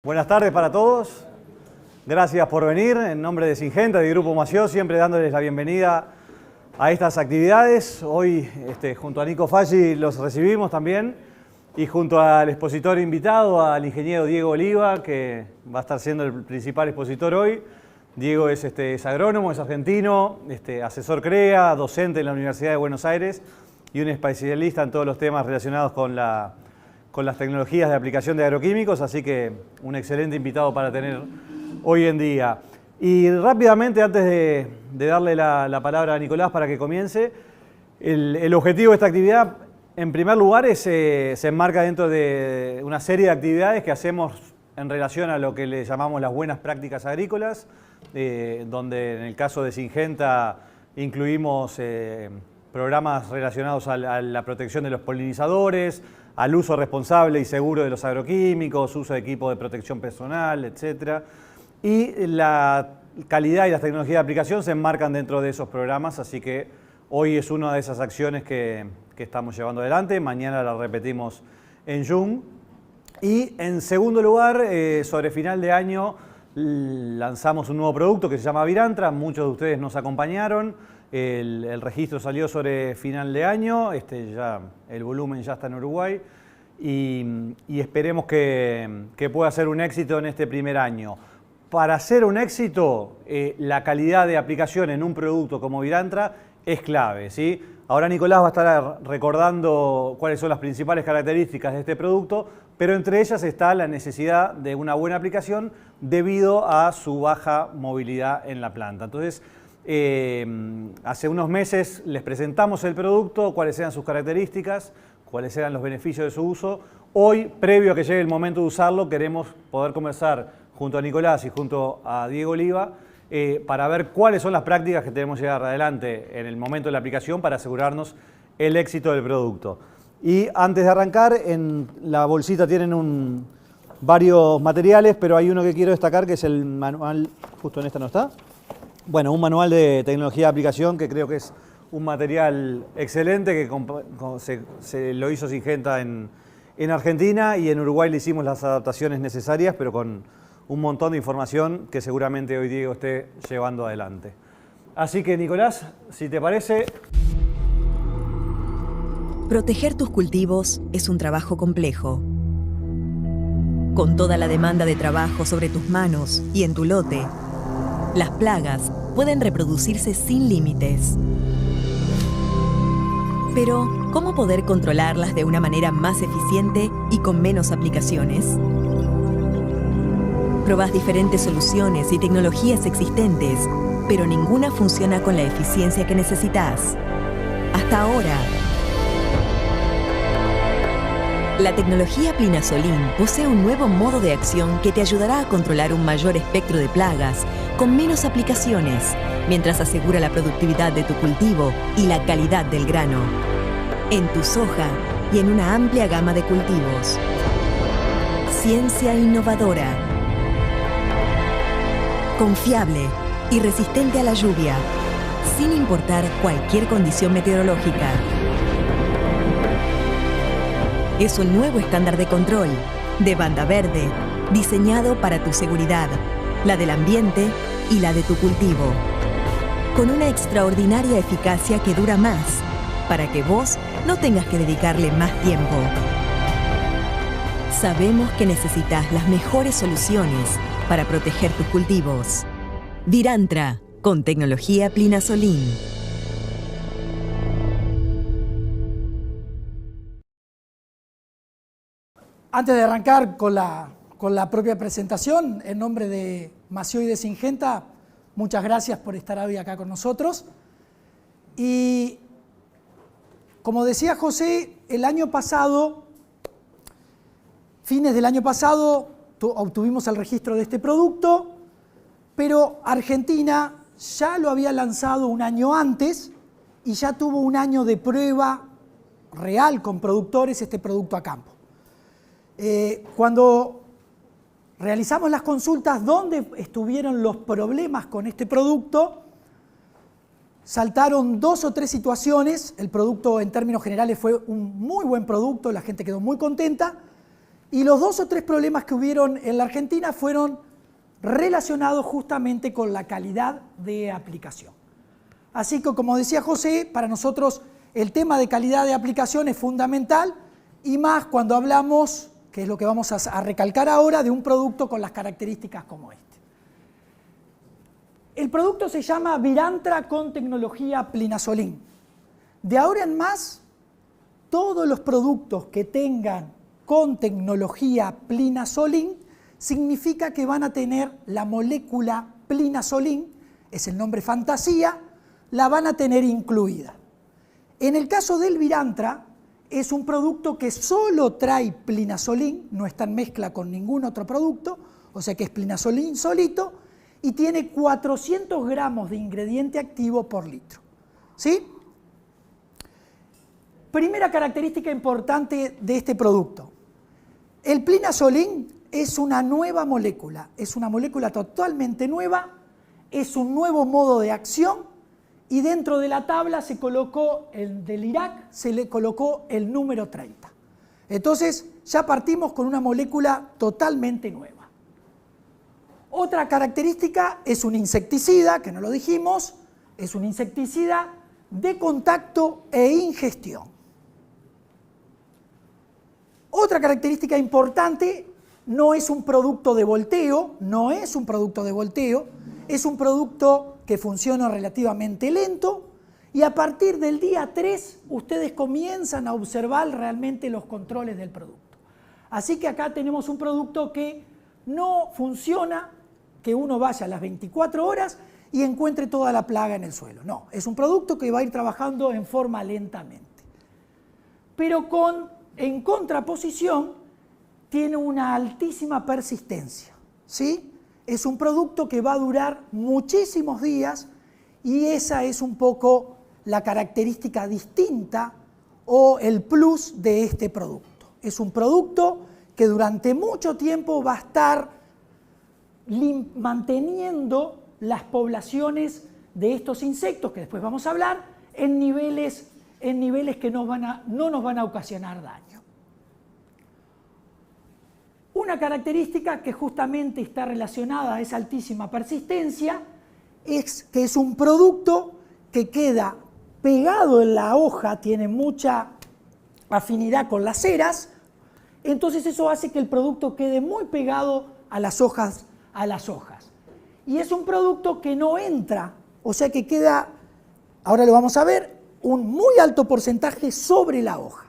Buenas tardes para todos. Gracias por venir. En nombre de Syngenta, de Grupo Mació, siempre dándoles la bienvenida a estas actividades. Hoy, junto a Nico Falli, los recibimos también. Y junto al expositor invitado, al ingeniero Diego Oliva, que va a estar siendo el principal expositor hoy. Diego es agrónomo, es argentino, asesor CREA, docente en la Universidad de Buenos Aires y un especialista en todos los temas relacionados con las tecnologías de aplicación de agroquímicos, así que un excelente invitado para tener hoy en día. Y rápidamente, antes de darle la palabra a Nicolás para que comience, el objetivo de esta actividad, en primer lugar, se enmarca dentro de una serie de actividades que hacemos en relación a lo que le llamamos las buenas prácticas agrícolas, donde en el caso de Syngenta incluimos programas relacionados a la protección de los polinizadores, al uso responsable y seguro de los agroquímicos, uso de equipo de protección personal, etc. Y la calidad y las tecnologías de aplicación se enmarcan dentro de esos programas, así que hoy es una de esas acciones que estamos llevando adelante. Mañana la repetimos en Zoom. Y en segundo lugar, sobre final de año, lanzamos un nuevo producto que se llama Virantra. Muchos de ustedes nos acompañaron. El registro salió sobre final de año, ya el volumen ya está en Uruguay y esperemos que pueda ser un éxito en este primer año. Para ser un éxito, la calidad de aplicación en un producto como Virantra es clave, ¿sí? Ahora Nicolás va a estar recordando cuáles son las principales características de este producto, pero entre ellas está la necesidad de una buena aplicación debido a su baja movilidad en la planta. Entonces, hace unos meses les presentamos el producto, cuáles eran sus características, cuáles eran los beneficios de su uso. Hoy, previo a que llegue el momento de usarlo, queremos poder conversar junto a Nicolás y junto a Diego Oliva para ver cuáles son las prácticas que tenemos que llevar adelante en el momento de la aplicación para asegurarnos el éxito del producto. Y antes de arrancar, en la bolsita tienen varios materiales, pero hay uno que quiero destacar que es el manual, justo en esta no está. Bueno, un manual de tecnología de aplicación que creo que es un material excelente que se lo hizo Syngenta en Argentina y en Uruguay le hicimos las adaptaciones necesarias, pero con un montón de información que seguramente hoy Diego esté llevando adelante. Así que, Nicolás, si te parece... Proteger tus cultivos es un trabajo complejo. Con toda la demanda de trabajo sobre tus manos y en tu lote, las plagas pueden reproducirse sin límites. Pero, ¿cómo poder controlarlas de una manera más eficiente y con menos aplicaciones? Probás diferentes soluciones y tecnologías existentes, pero ninguna funciona con la eficiencia que necesitas. Hasta ahora. La tecnología Plinazolin posee un nuevo modo de acción que te ayudará a controlar un mayor espectro de plagas con menos aplicaciones, mientras asegura la productividad de tu cultivo y la calidad del grano, en tu soja y en una amplia gama de cultivos. Ciencia innovadora, confiable y resistente a la lluvia, sin importar cualquier condición meteorológica. Es un nuevo estándar de control, de banda verde, diseñado para tu seguridad, la del ambiente y la de tu cultivo. Con una extraordinaria eficacia que dura más, para que vos no tengas que dedicarle más tiempo. Sabemos que necesitas las mejores soluciones para proteger tus cultivos. Virantra, con tecnología Plinazolin. Antes de arrancar con la propia presentación, en nombre de Mació y de Syngenta, muchas gracias por estar hoy acá con nosotros. Y como decía José, el año pasado, fines del año pasado, obtuvimos el registro de este producto, pero Argentina ya lo había lanzado un año antes y ya tuvo un año de prueba real con productores este producto a campo. Cuando realizamos las consultas donde estuvieron los problemas con este producto, saltaron 2 o 3 situaciones. El producto en términos generales fue un muy buen producto, la gente quedó muy contenta, Y los 2 o 3 problemas que hubieron en la Argentina fueron relacionados justamente con la calidad de aplicación. Así que, como decía José, para nosotros el tema de calidad de aplicación es fundamental, y más cuando hablamos, que es lo que vamos a recalcar ahora, de un producto con las características como este. El producto se llama Virantra con tecnología Plinazolin. De ahora en más, todos los productos que tengan con tecnología Plinazolin significa que van a tener la molécula Plinazolin, es el nombre fantasía, la van a tener incluida. En el caso del Virantra, es un producto que solo trae Plinazolin, no está en mezcla con ningún otro producto, o sea que es Plinazolin solito, y tiene 400 gramos de ingrediente activo por litro. ¿Sí? Primera característica importante de este producto. El Plinazolin es una nueva molécula, es una molécula totalmente nueva, es un nuevo modo de acción, y dentro de la tabla se colocó del IRAC, se le colocó el número 30. Entonces ya partimos con una molécula totalmente nueva. Otra característica es un insecticida, que no lo dijimos, es un insecticida de contacto e ingestión. Otra característica importante, no es un producto de volteo, es un producto que funciona relativamente lento, y a partir del día 3 ustedes comienzan a observar realmente los controles del producto. Así que acá tenemos un producto que no funciona, que uno vaya a las 24 horas y encuentre toda la plaga en el suelo. No, es un producto que va a ir trabajando en forma lentamente. Pero en contraposición, tiene una altísima persistencia, ¿sí? Es un producto que va a durar muchísimos días, y esa es un poco la característica distinta o el plus de este producto. Es un producto que durante mucho tiempo va a estar manteniendo las poblaciones de estos insectos, que después vamos a hablar, en niveles que no nos van a ocasionar daño. Una característica que justamente está relacionada a esa altísima persistencia es que es un producto que queda pegado en la hoja, tiene mucha afinidad con las ceras, entonces eso hace que el producto quede muy pegado a las hojas. Y es un producto que no entra, o sea que queda, ahora lo vamos a ver, un muy alto porcentaje sobre la hoja.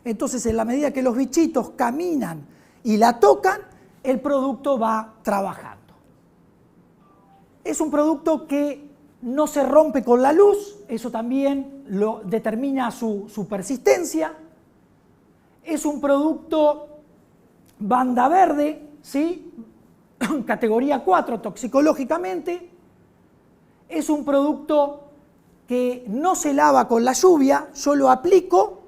Entonces, en la medida que los bichitos caminan y la tocan, el producto va trabajando. Es un producto que no se rompe con la luz, eso también lo determina su persistencia. Es un producto banda verde, ¿sí? Categoría 4 toxicológicamente. Es un producto que no se lava con la lluvia, yo lo aplico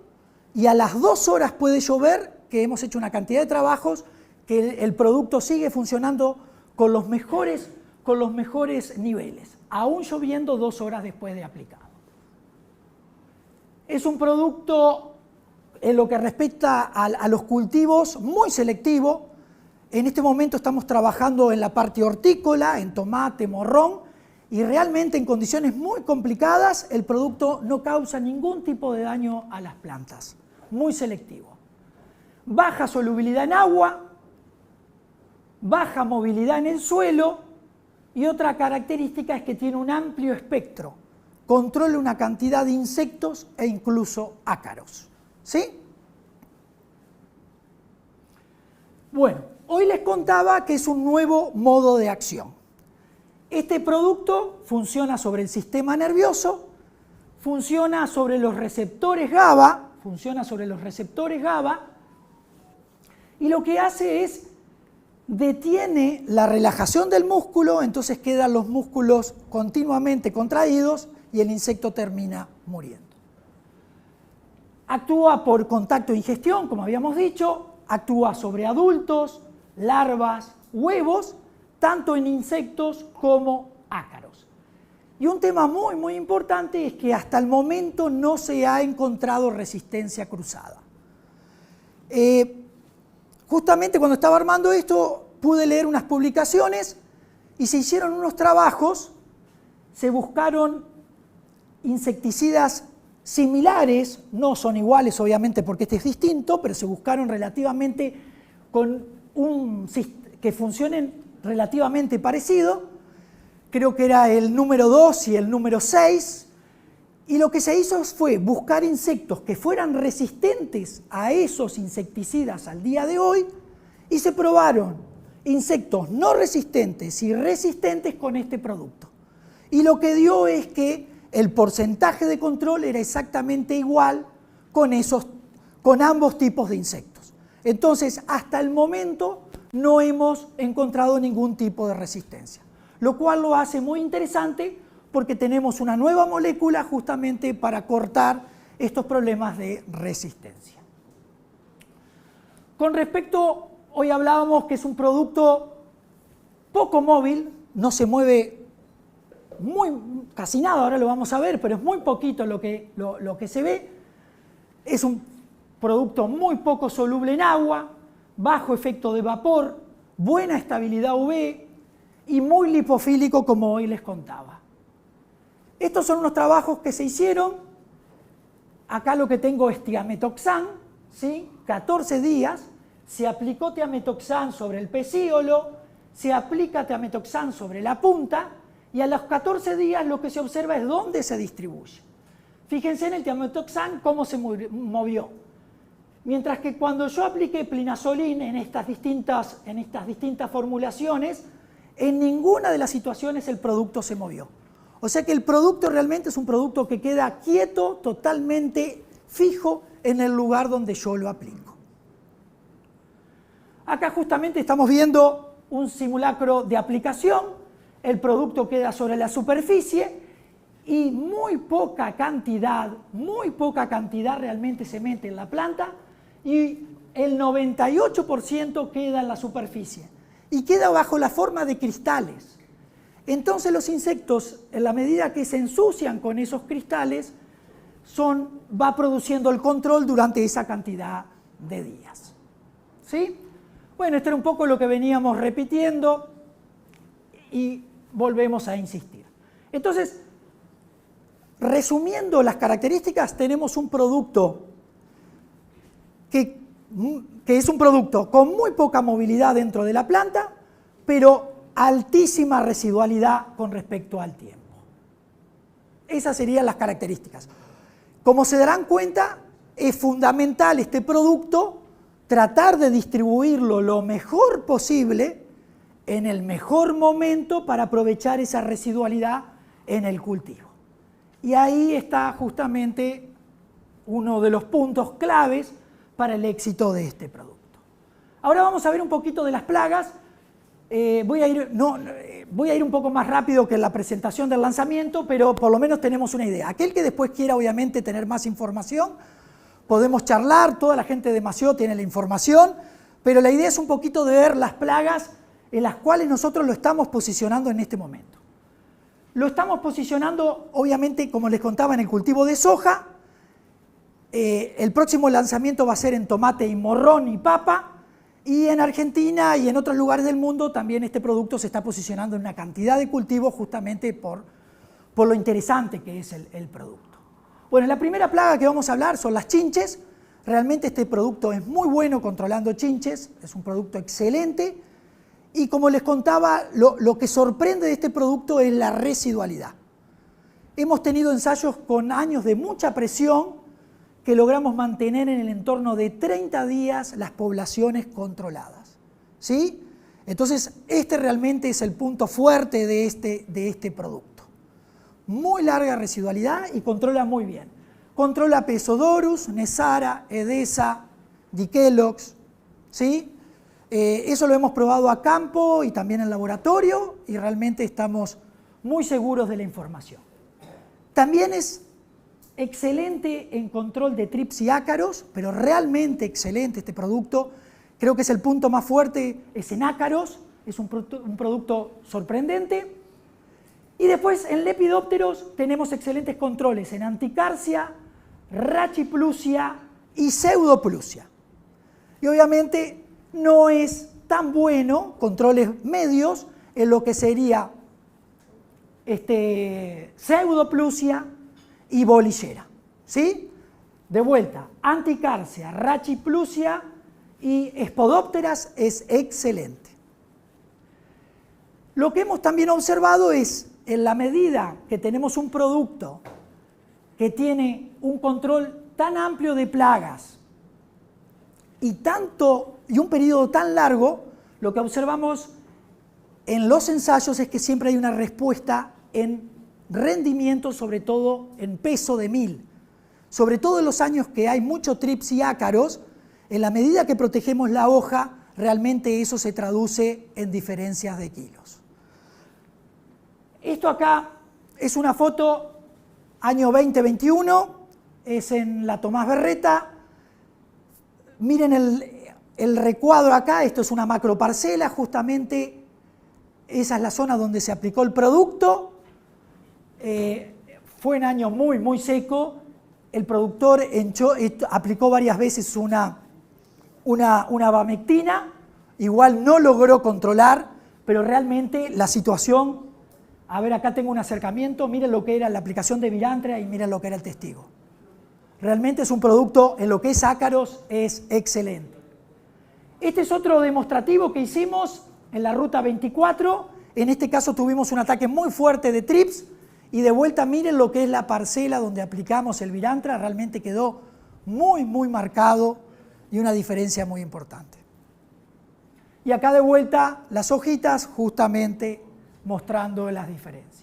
y a las 2 horas puede llover, que hemos hecho una cantidad de trabajos, que el producto sigue funcionando con los mejores niveles, aún lloviendo 2 horas después de aplicado. Es un producto, en lo que respecta a los cultivos, muy selectivo. En este momento estamos trabajando en la parte hortícola, en tomate, morrón, y realmente en condiciones muy complicadas el producto no causa ningún tipo de daño a las plantas. Muy selectivo. Baja solubilidad en agua, baja movilidad en el suelo, y otra característica es que tiene un amplio espectro, controla una cantidad de insectos e incluso ácaros. ¿Sí? Bueno, hoy les contaba que es un nuevo modo de acción. Este producto funciona sobre el sistema nervioso, funciona sobre los receptores GABA, y lo que hace es detiene la relajación del músculo, entonces quedan los músculos continuamente contraídos y el insecto termina muriendo. Actúa por contacto e ingestión, como habíamos dicho, actúa sobre adultos, larvas, huevos, tanto en insectos como ácaros. Y un tema muy, muy importante es que hasta el momento no se ha encontrado resistencia cruzada. justamente cuando estaba armando esto, pude leer unas publicaciones y se hicieron unos trabajos, se buscaron insecticidas similares, no son iguales obviamente porque este es distinto, pero se buscaron relativamente con que funcionen relativamente parecido. Creo que era el número 2 y el número 6. Y lo que se hizo fue buscar insectos que fueran resistentes a esos insecticidas al día de hoy y se probaron insectos no resistentes y resistentes con este producto. Y lo que dio es que el porcentaje de control era exactamente igual con ambos tipos de insectos. Entonces, hasta el momento no hemos encontrado ningún tipo de resistencia, lo cual lo hace muy interesante porque tenemos una nueva molécula justamente para cortar estos problemas de resistencia. Con respecto, hoy hablábamos que es un producto poco móvil, no se mueve casi nada, ahora lo vamos a ver, pero es muy poquito lo que se ve. Es un producto muy poco soluble en agua, bajo efecto de vapor, buena estabilidad UV y muy lipofílico, como hoy les contaba. Estos son unos trabajos que se hicieron. Acá lo que tengo es tiametoxan, ¿sí? 14 días, se aplicó tiametoxan sobre el pecíolo, se aplica tiametoxan sobre la punta y a los 14 días lo que se observa es dónde se distribuye. Fíjense en el tiametoxan cómo se movió. Mientras que cuando yo apliqué plinazolín en estas distintas formulaciones, en ninguna de las situaciones el producto se movió. O sea que el producto realmente es un producto que queda quieto, totalmente fijo en el lugar donde yo lo aplico. Acá justamente estamos viendo un simulacro de aplicación. El producto queda sobre la superficie y muy poca cantidad realmente se mete en la planta y el 98% queda en la superficie y queda bajo la forma de cristales. Entonces los insectos, en la medida que se ensucian con esos cristales, va produciendo el control durante esa cantidad de días. ¿Sí? Bueno, esto era un poco lo que veníamos repitiendo y volvemos a insistir. Entonces, resumiendo las características, tenemos un producto que es un producto con muy poca movilidad dentro de la planta, pero altísima residualidad con respecto al tiempo. Esas serían las características. Como se darán cuenta, es fundamental este producto tratar de distribuirlo lo mejor posible en el mejor momento para aprovechar esa residualidad en el cultivo. Y ahí está justamente uno de los puntos claves para el éxito de este producto. Ahora vamos a ver un poquito de las plagas. Voy a ir un poco más rápido que en la presentación del lanzamiento, pero por lo menos tenemos una idea. Aquel que después quiera obviamente tener más información, podemos charlar, toda la gente de Mació tiene la información, pero la idea es un poquito de ver las plagas en las cuales nosotros lo estamos posicionando en este momento. Lo estamos posicionando, obviamente, como les contaba, en el cultivo de soja. El próximo lanzamiento va a ser en tomate y morrón y papa. Y en Argentina y en otros lugares del mundo también este producto se está posicionando en una cantidad de cultivos justamente por lo interesante que es el producto. Bueno, la primera plaga que vamos a hablar son las chinches. Realmente este producto es muy bueno controlando chinches, es un producto excelente. Y como les contaba, lo que sorprende de este producto es la residualidad. Hemos tenido ensayos con años de mucha presión que logramos mantener en el entorno de 30 días las poblaciones controladas. ¿Sí? Entonces, este realmente es el punto fuerte de este producto. Muy larga residualidad y controla muy bien. Controla Pezodorus, Nesara, Edesa, Dikelox, ¿sí? Eso lo hemos probado a campo y también en laboratorio y realmente estamos muy seguros de la información. También es excelente en control de trips y ácaros, pero realmente excelente este producto. Creo que es el punto más fuerte, es en ácaros, es un producto sorprendente. Y después en lepidópteros tenemos excelentes controles en anticarsia, rachiplusia y pseudoplusia. Y obviamente no es tan bueno, controles medios, en lo que sería pseudoplusia y bolillera, ¿sí? De vuelta, anticárcea, rachiplusia y espodópteras es excelente. Lo que hemos también observado es, en la medida que tenemos un producto que tiene un control tan amplio de plagas y un periodo tan largo, lo que observamos en los ensayos es que siempre hay una respuesta en rendimiento, sobre todo en peso de mil. Sobre todo en los años que hay mucho trips y ácaros, en la medida que protegemos la hoja, realmente eso se traduce en diferencias de kilos. Esto acá es una foto año 2021, es en la Tomás Berreta. Miren el recuadro acá, esto es una macroparcela, justamente esa es la zona donde se aplicó el producto. Fue en año muy, muy seco. El productor aplicó varias veces una abamectina, igual no logró controlar, pero realmente la situación, a ver, acá tengo un acercamiento, miren lo que era la aplicación de Virantra y miren lo que era el testigo. Realmente es un producto, en lo que es ácaros, es excelente. Este es otro demostrativo que hicimos en la ruta 24, en este caso tuvimos un ataque muy fuerte de trips y de vuelta miren lo que es la parcela donde aplicamos el Virantra, realmente quedó muy, muy marcado y una diferencia muy importante. Y acá de vuelta las hojitas justamente mostrando las diferencias.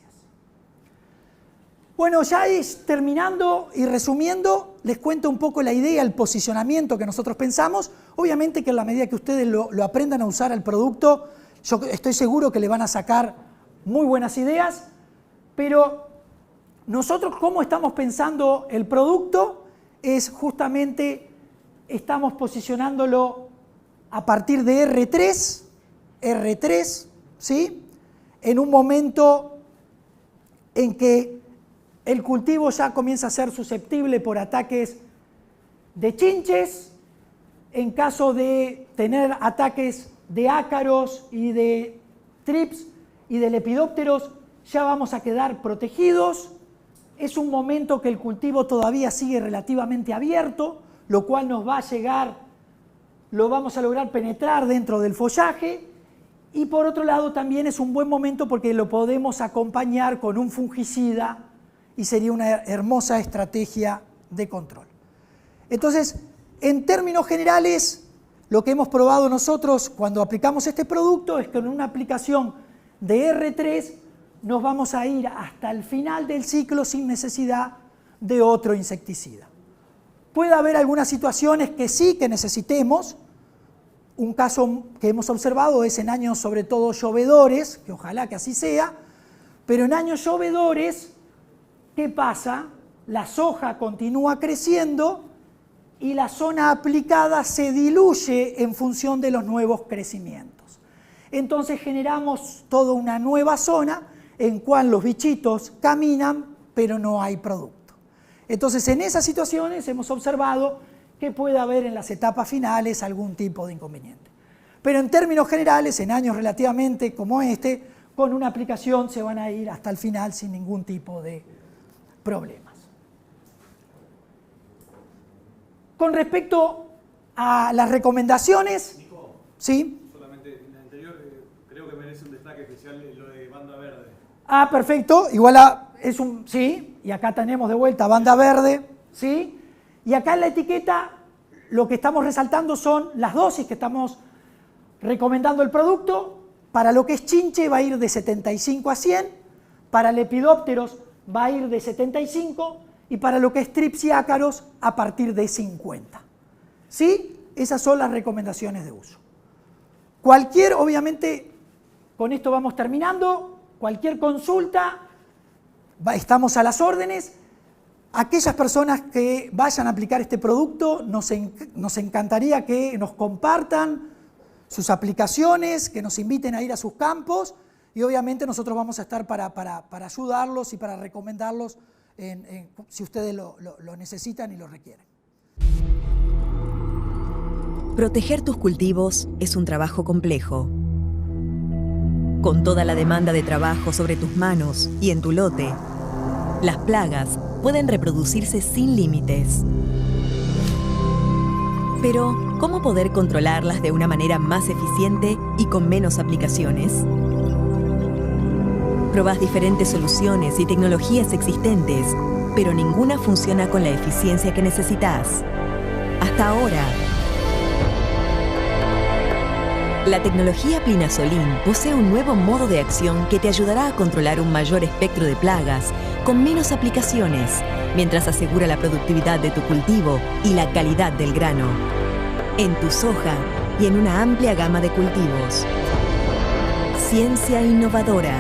Bueno, ya terminando y resumiendo, les cuento un poco la idea, el posicionamiento que nosotros pensamos. Obviamente que en la medida que ustedes lo aprendan a usar el producto, yo estoy seguro que le van a sacar muy buenas ideas, pero nosotros cómo estamos pensando el producto es justamente, estamos posicionándolo a partir de R3, ¿sí? En un momento en que el cultivo ya comienza a ser susceptible por ataques de chinches, en caso de tener ataques de ácaros y de trips y de lepidópteros, ya vamos a quedar protegidos. Es un momento que el cultivo todavía sigue relativamente abierto, lo cual nos va a llegar, lo vamos a lograr penetrar dentro del follaje. Y por otro lado también es un buen momento porque lo podemos acompañar con un fungicida y sería una hermosa estrategia de control. Entonces, en términos generales, lo que hemos probado nosotros cuando aplicamos este producto es que en una aplicación de R3 nos vamos a ir hasta el final del ciclo sin necesidad de otro insecticida. Puede haber algunas situaciones que sí que necesitemos. Un caso que hemos observado es en años sobre todo llovedores, que ojalá que así sea, pero en años llovedores, ¿qué pasa? La soja continúa creciendo y la zona aplicada se diluye en función de los nuevos crecimientos. Entonces generamos toda una nueva zona en cual los bichitos caminan, pero no hay producto. Entonces en esas situaciones hemos observado que puede haber en las etapas finales algún tipo de inconveniente. Pero en términos generales, en años relativamente como este, con una aplicación se van a ir hasta el final sin ningún tipo de problemas. Con respecto a las recomendaciones, Nico, ¿sí? Solamente en la anterior creo que merece un destaque especial lo de banda verde. Ah, perfecto, igual es un, sí, y acá tenemos de vuelta banda verde, ¿sí? Y acá en la etiqueta lo que estamos resaltando son las dosis que estamos recomendando el producto. Para lo que es chinche va a ir de 75 a 100, para lepidópteros va a ir de 75 y para lo que es trips y ácaros a partir de 50. ¿Sí? Esas son las recomendaciones de uso. Obviamente, con esto vamos terminando, cualquier consulta, estamos a las órdenes. Aquellas personas que vayan a aplicar este producto, nos encantaría que nos compartan sus aplicaciones, que nos inviten a ir a sus campos y obviamente nosotros vamos a estar para ayudarlos y para recomendarlos si ustedes lo necesitan y lo requieren. Proteger tus cultivos es un trabajo complejo. Con toda la demanda de trabajo sobre tus manos y en tu lote, las plagas pueden reproducirse sin límites. Pero, ¿cómo poder controlarlas de una manera más eficiente y con menos aplicaciones? Probás diferentes soluciones y tecnologías existentes, pero ninguna funciona con la eficiencia que necesitas. Hasta ahora. La tecnología Plinasolin posee un nuevo modo de acción que te ayudará a controlar un mayor espectro de plagas con menos aplicaciones, mientras asegura la productividad de tu cultivo y la calidad del grano. En tu soja y en una amplia gama de cultivos. Ciencia innovadora.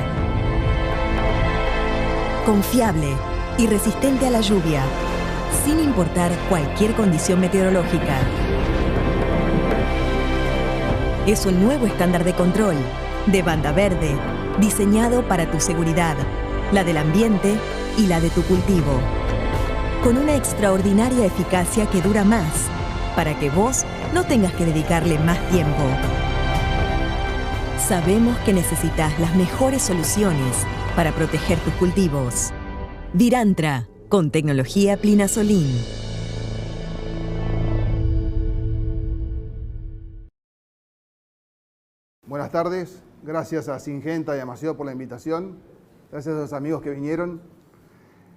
Confiable y resistente a la lluvia, sin importar cualquier condición meteorológica. Es un nuevo estándar de control, de banda verde, diseñado para tu seguridad, la del ambiente y la de tu cultivo. Con una extraordinaria eficacia que dura más, para que vos no tengas que dedicarle más tiempo. Sabemos que necesitas las mejores soluciones para proteger tus cultivos. Virantra, con tecnología Plinasolin. Buenas tardes, gracias a Syngenta y a Maceo por la invitación, gracias a los amigos que vinieron.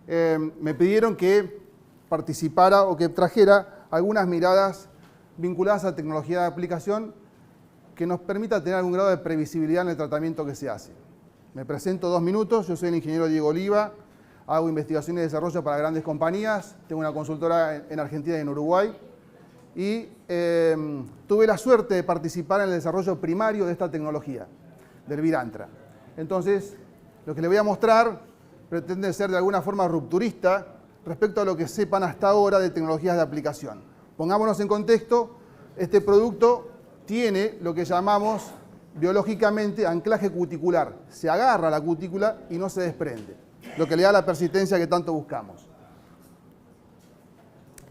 Me pidieron que participara o que trajera algunas miradas vinculadas a tecnología de aplicación que nos permita tener algún grado de previsibilidad en el tratamiento que se hace. Me presento 2 minutos, yo soy el ingeniero Diego Oliva, hago investigación y desarrollo para grandes compañías, tengo una consultora en Argentina y en Uruguay, y tuve la suerte de participar en el desarrollo primario de esta tecnología, del Virantra. Entonces, lo que les voy a mostrar pretende ser de alguna forma rupturista respecto a lo que sepan hasta ahora de tecnologías de aplicación. Pongámonos en contexto, este producto tiene lo que llamamos biológicamente anclaje cuticular. Se agarra a la cutícula y no se desprende, lo que le da la persistencia que tanto buscamos.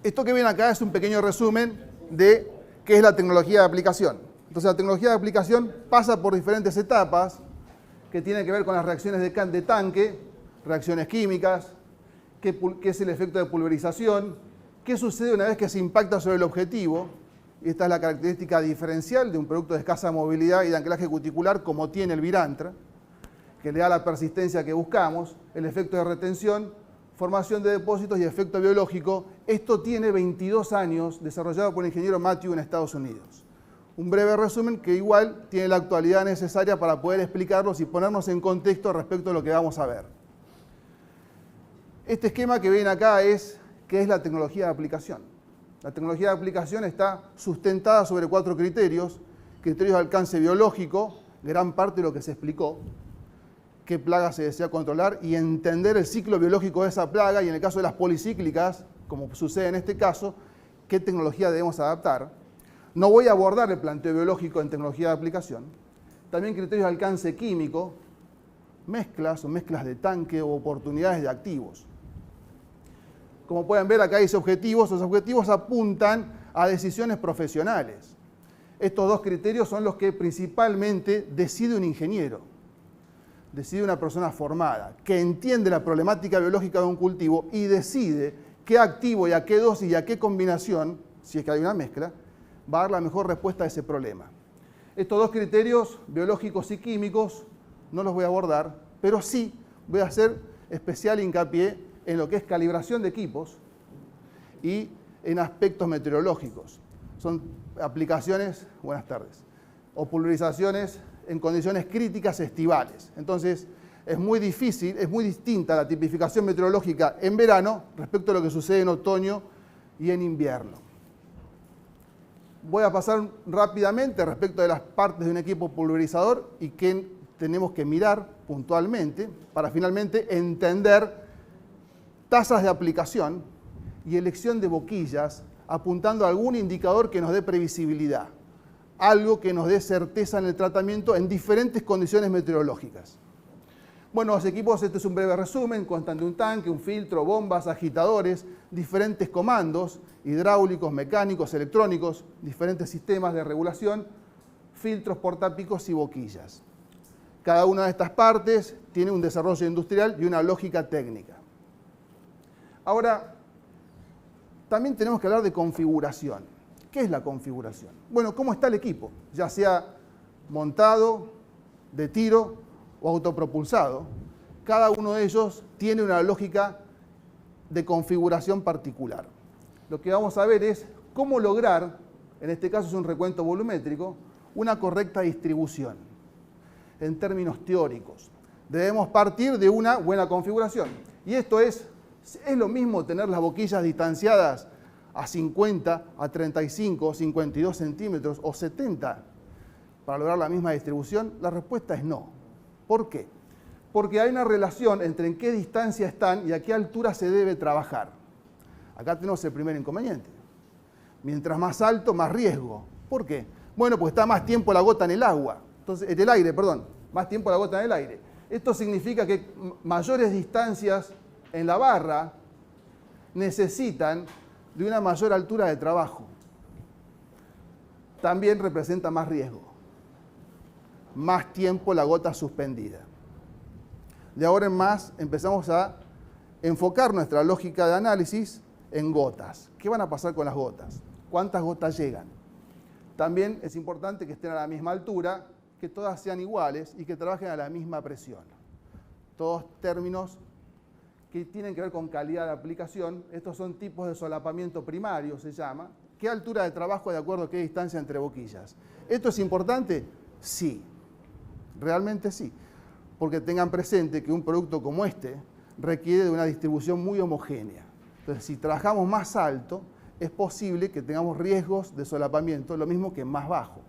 Esto que ven acá es un pequeño resumen de qué es la tecnología de aplicación. Entonces, la tecnología de aplicación pasa por diferentes etapas que tienen que ver con las reacciones de tanque, reacciones químicas, qué es el efecto de pulverización, qué sucede una vez que se impacta sobre el objetivo. Y esta es la característica diferencial de un producto de escasa movilidad y de anclaje cuticular como tiene el Virantra, que le da la persistencia que buscamos, el efecto de retención, formación de depósitos y efecto biológico. Esto tiene 22 años desarrollado por el ingeniero Matthew en Estados Unidos. Un breve resumen que igual tiene la actualidad necesaria para poder explicarlos y ponernos en contexto respecto a lo que vamos a ver. Este esquema que ven acá es qué es la tecnología de aplicación. La tecnología de aplicación está sustentada sobre 4 criterios. Criterios de alcance biológico, gran parte de lo que se explicó, qué plaga se desea controlar y entender el ciclo biológico de esa plaga y en el caso de las policíclicas, como sucede en este caso, qué tecnología debemos adaptar. No voy a abordar el planteo biológico en tecnología de aplicación. También criterios de alcance químico, mezclas o mezclas de tanque o oportunidades de activos. Como pueden ver, acá dice objetivos. Los objetivos apuntan a decisiones profesionales. Estos 2 criterios son los que principalmente decide un ingeniero, decide una persona formada, que entiende la problemática biológica de un cultivo y decide qué activo y a qué dosis y a qué combinación, si es que hay una mezcla, va a dar la mejor respuesta a ese problema. Estos 2 criterios, biológicos y químicos, no los voy a abordar, pero sí voy a hacer especial hincapié en lo que es calibración de equipos y en aspectos meteorológicos. Son aplicaciones, buenas tardes, o pulverizaciones en condiciones críticas estivales. Entonces, es muy difícil, es muy distinta la tipificación meteorológica en verano respecto a lo que sucede en otoño y en invierno. Voy a pasar rápidamente respecto de las partes de un equipo pulverizador y qué tenemos que mirar puntualmente para finalmente entender tasas de aplicación y elección de boquillas apuntando a algún indicador que nos dé previsibilidad, algo que nos dé certeza en el tratamiento en diferentes condiciones meteorológicas. Bueno, los equipos, este es un breve resumen, constan de un tanque, un filtro, bombas, agitadores, diferentes comandos, hidráulicos, mecánicos, electrónicos, diferentes sistemas de regulación, filtros, portapicos y boquillas. Cada una de estas partes tiene un desarrollo industrial y una lógica técnica. Ahora, también tenemos que hablar de configuración. ¿Qué es la configuración? Bueno, ¿cómo está el equipo? Ya sea montado, de tiro o autopropulsado. Cada uno de ellos tiene una lógica de configuración particular. Lo que vamos a ver es cómo lograr, en este caso es un recuento volumétrico, una correcta distribución. En términos teóricos, debemos partir de una buena configuración. Y esto es lo mismo tener las boquillas distanciadas a 50, a 35, 52 centímetros o 70 para lograr la misma distribución. La respuesta es no. ¿Por qué? Porque hay una relación entre en qué distancia están y a qué altura se debe trabajar. Acá tenemos el primer inconveniente. Mientras más alto, más riesgo. ¿Por qué? Bueno, pues está más tiempo la gota en el agua. Entonces, en el aire, perdón. Más tiempo la gota en el aire. Esto significa que mayores distancias en la barra necesitan de una mayor altura de trabajo. También representa más riesgo. Más tiempo la gota suspendida. De ahora en más empezamos a enfocar nuestra lógica de análisis en gotas. ¿Qué van a pasar con las gotas? ¿Cuántas gotas llegan? También es importante que estén a la misma altura, que todas sean iguales y que trabajen a la misma presión. Todos términos que tienen que ver con calidad de aplicación. Estos son tipos de solapamiento primario, se llama. ¿Qué altura de trabajo de acuerdo a qué distancia entre boquillas? ¿Esto es importante? Sí, realmente sí. Porque tengan presente que un producto como este requiere de una distribución muy homogénea. Entonces, si trabajamos más alto, es posible que tengamos riesgos de solapamiento, lo mismo que más bajo.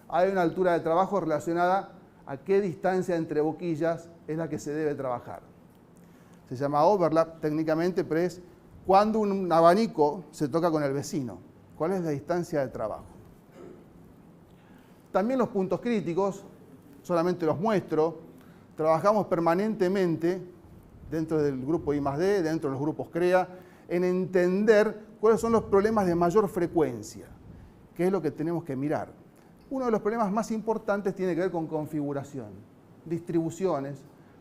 Hay una altura de trabajo relacionada a qué distancia entre boquillas es la que se debe trabajar. Se llama overlap técnicamente, pero es cuando un abanico se toca con el vecino. ¿Cuál es la distancia de trabajo? También los puntos críticos, solamente los muestro. Trabajamos permanentemente dentro del grupo I+D, dentro de los grupos CREA, en entender cuáles son los problemas de mayor frecuencia, qué es lo que tenemos que mirar. Uno de los problemas más importantes tiene que ver con configuración, distribuciones,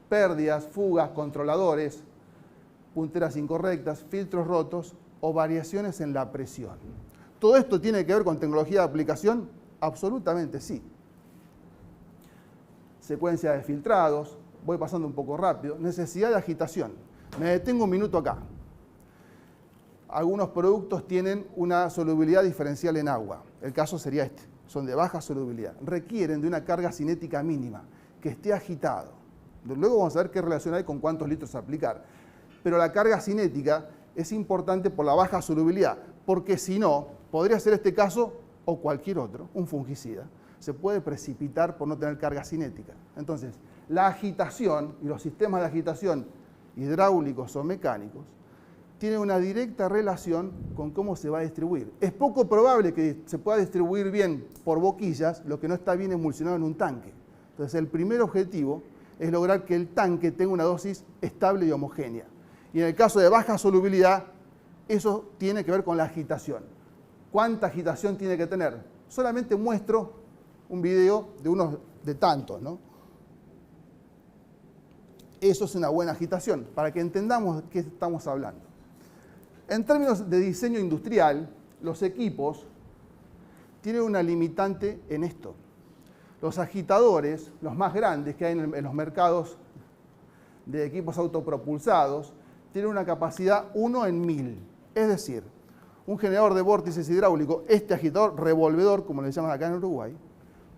pérdidas, fugas, controladores, punteras incorrectas, filtros rotos o variaciones en la presión. ¿Todo esto tiene que ver con tecnología de aplicación? Absolutamente sí. Secuencia de filtrados, voy pasando un poco rápido, necesidad de agitación. Me detengo un minuto acá. Algunos productos tienen una solubilidad diferencial en agua. El caso sería este. Son de baja solubilidad. Requieren de una carga cinética mínima, que esté agitado. Luego vamos a ver qué relación hay con cuántos litros aplicar. Pero la carga cinética es importante por la baja solubilidad, porque si no, podría ser este caso o cualquier otro, un fungicida. Se puede precipitar por no tener carga cinética. Entonces, la agitación y los sistemas de agitación hidráulicos o mecánicos tienen una directa relación con cómo se va a distribuir. Es poco probable que se pueda distribuir bien por boquillas lo que no está bien emulsionado en un tanque. Entonces, el primer objetivo es lograr que el tanque tenga una dosis estable y homogénea. Y en el caso de baja solubilidad, eso tiene que ver con la agitación. ¿Cuánta agitación tiene que tener? Solamente muestro un video de unos de tantos, ¿no? Eso es una buena agitación, para que entendamos de qué estamos hablando. En términos de diseño industrial, los equipos tienen una limitante en esto. Los agitadores, los más grandes que hay en los mercados de equipos autopropulsados, tienen una capacidad 1 en 1000. Es decir, un generador de vórtices hidráulico, este agitador revolvedor, como le llaman acá en Uruguay,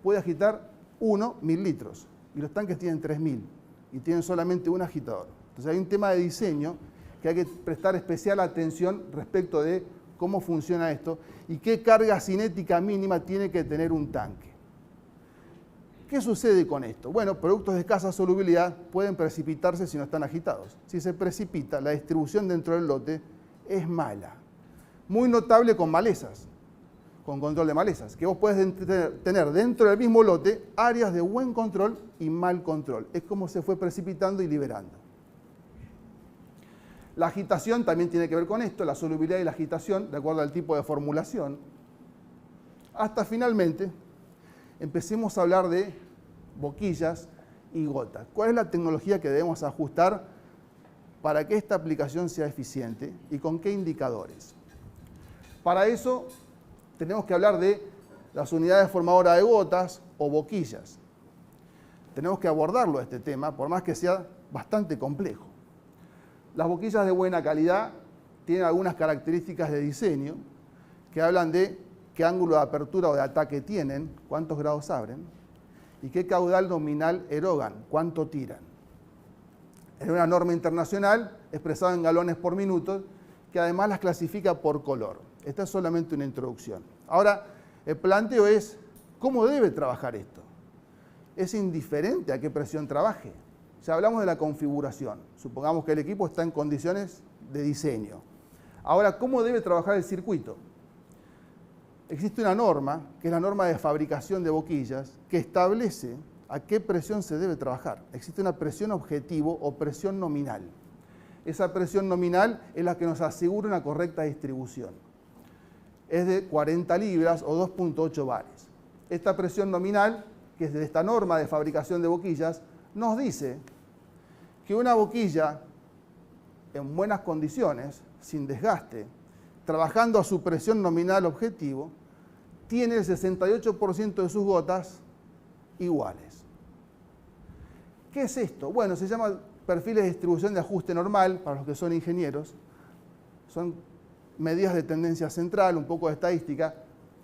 puede agitar 1000 litros. Y los tanques tienen 3000 y tienen solamente un agitador. Entonces hay un tema de diseño que hay que prestar especial atención respecto de cómo funciona esto y qué carga cinética mínima tiene que tener un tanque. ¿Qué sucede con esto? Bueno, productos de escasa solubilidad pueden precipitarse si no están agitados. Si se precipita, la distribución dentro del lote es mala. Muy notable con malezas con control de malezas, que vos podés tener dentro del mismo lote áreas de buen control y mal control. Es como se fue precipitando y liberando. La agitación también tiene que ver con esto, la solubilidad y la agitación, de acuerdo al tipo de formulación. Hasta finalmente empecemos a hablar de boquillas y gotas. ¿Cuál es la tecnología que debemos ajustar para que esta aplicación sea eficiente y con qué indicadores? Para eso tenemos que hablar de las unidades formadoras de gotas o boquillas. Tenemos que abordarlo este tema, por más que sea bastante complejo. Las boquillas de buena calidad tienen algunas características de diseño que hablan de qué ángulo de apertura o de ataque tienen, cuántos grados abren, y qué caudal nominal erogan, cuánto tiran. Es una norma internacional expresada en galones por minuto que además las clasifica por color. Esta es solamente una introducción. Ahora, el planteo es, ¿cómo debe trabajar esto? ¿Es indiferente a qué presión trabaje? Ya hablamos de la configuración. Supongamos que el equipo está en condiciones de diseño. Ahora, ¿cómo debe trabajar el circuito? Existe una norma, que es la norma de fabricación de boquillas, que establece a qué presión se debe trabajar. Existe una presión objetivo o presión nominal. Esa presión nominal es la que nos asegura una correcta distribución. Es de 40 libras o 2.8 bares. Esta presión nominal, que es de esta norma de fabricación de boquillas, nos dice que una boquilla en buenas condiciones, sin desgaste, trabajando a su presión nominal objetivo, tiene el 68% de sus gotas iguales. ¿Qué es esto? Bueno, se llama perfiles de distribución de ajuste normal, para los que son ingenieros. Son medidas de tendencia central, un poco de estadística.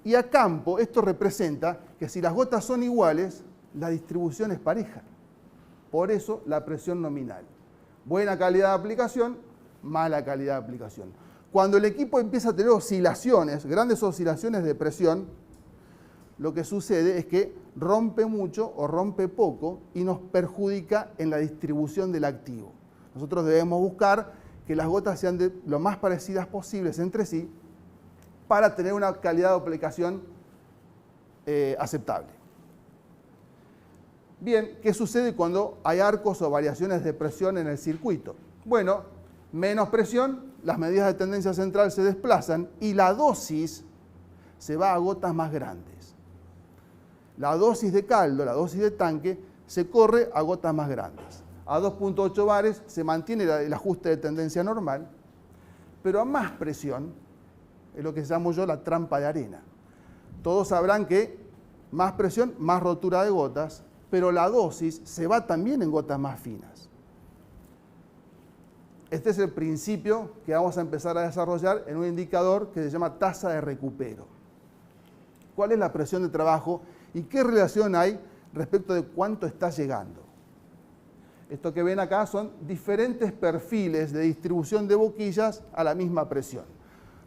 Y a campo, esto representa que si las gotas son iguales, la distribución es pareja. Por eso la presión nominal. Buena calidad de aplicación, mala calidad de aplicación. Cuando el equipo empieza a tener oscilaciones, grandes oscilaciones de presión, lo que sucede es que rompe mucho o rompe poco y nos perjudica en la distribución del activo. Nosotros debemos buscar que las gotas sean lo más parecidas posibles entre sí para tener una calidad de aplicación aceptable. Bien, ¿qué sucede cuando hay arcos o variaciones de presión en el circuito? Bueno, menos presión, las medidas de tendencia central se desplazan y la dosis se va a gotas más grandes. La dosis de caldo, la dosis de tanque, se corre a gotas más grandes. A 2.8 bares se mantiene el ajuste de tendencia normal, pero a más presión, es lo que llamo yo la trampa de arena. Todos sabrán que más presión, más rotura de gotas, pero la dosis se va también en gotas más finas. Este es el principio que vamos a empezar a desarrollar en un indicador que se llama tasa de recupero. ¿Cuál es la presión de trabajo y qué relación hay respecto de cuánto está llegando? Esto que ven acá son diferentes perfiles de distribución de boquillas a la misma presión.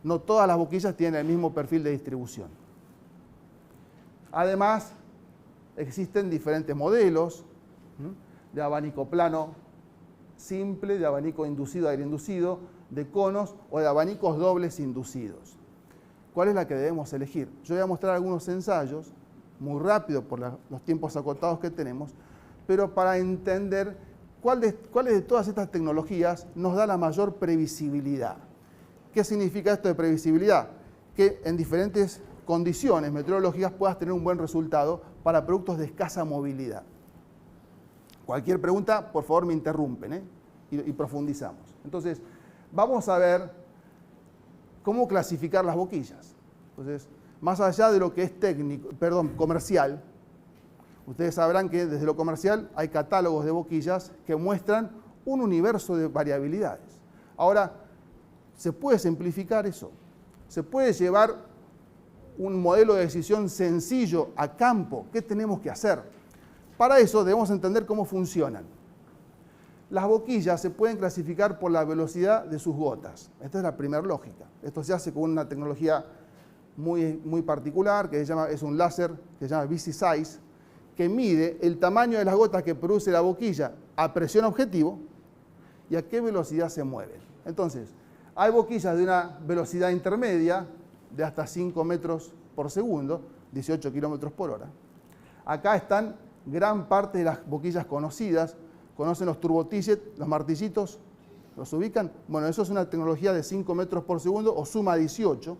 No todas las boquillas tienen el mismo perfil de distribución. Además, existen diferentes modelos de abanico plano simple, de abanico inducido, aire inducido, de conos o de abanicos dobles inducidos. ¿Cuál es la que debemos elegir? Yo voy a mostrar algunos ensayos, muy rápido por los tiempos acotados que tenemos, pero para entender cuáles de todas estas tecnologías nos da la mayor previsibilidad. ¿Qué significa esto de previsibilidad? Que en diferentes condiciones meteorológicas puedas tener un buen resultado para productos de escasa movilidad. Cualquier pregunta, por favor, me interrumpen y profundizamos. Entonces, vamos a ver cómo clasificar las boquillas. Entonces, más allá de lo que es comercial, ustedes sabrán que desde lo comercial hay catálogos de boquillas que muestran un universo de variabilidades. Ahora, ¿se puede simplificar eso? ¿Se puede llevar un modelo de decisión sencillo a campo? ¿Qué tenemos que hacer? Para eso debemos entender cómo funcionan. Las boquillas se pueden clasificar por la velocidad de sus gotas. Esta es la primera lógica. Esto se hace con una tecnología muy particular, que es un láser que se llama VisiSize, que mide el tamaño de las gotas que produce la boquilla a presión objetivo y a qué velocidad se mueven. Entonces, hay boquillas de una velocidad intermedia, de hasta 5 metros por segundo, 18 kilómetros por hora. Acá están gran parte de las boquillas conocidas. ¿Conocen los turboticket, los martillitos? ¿Los ubican? Bueno, eso es una tecnología de 5 metros por segundo o suma 18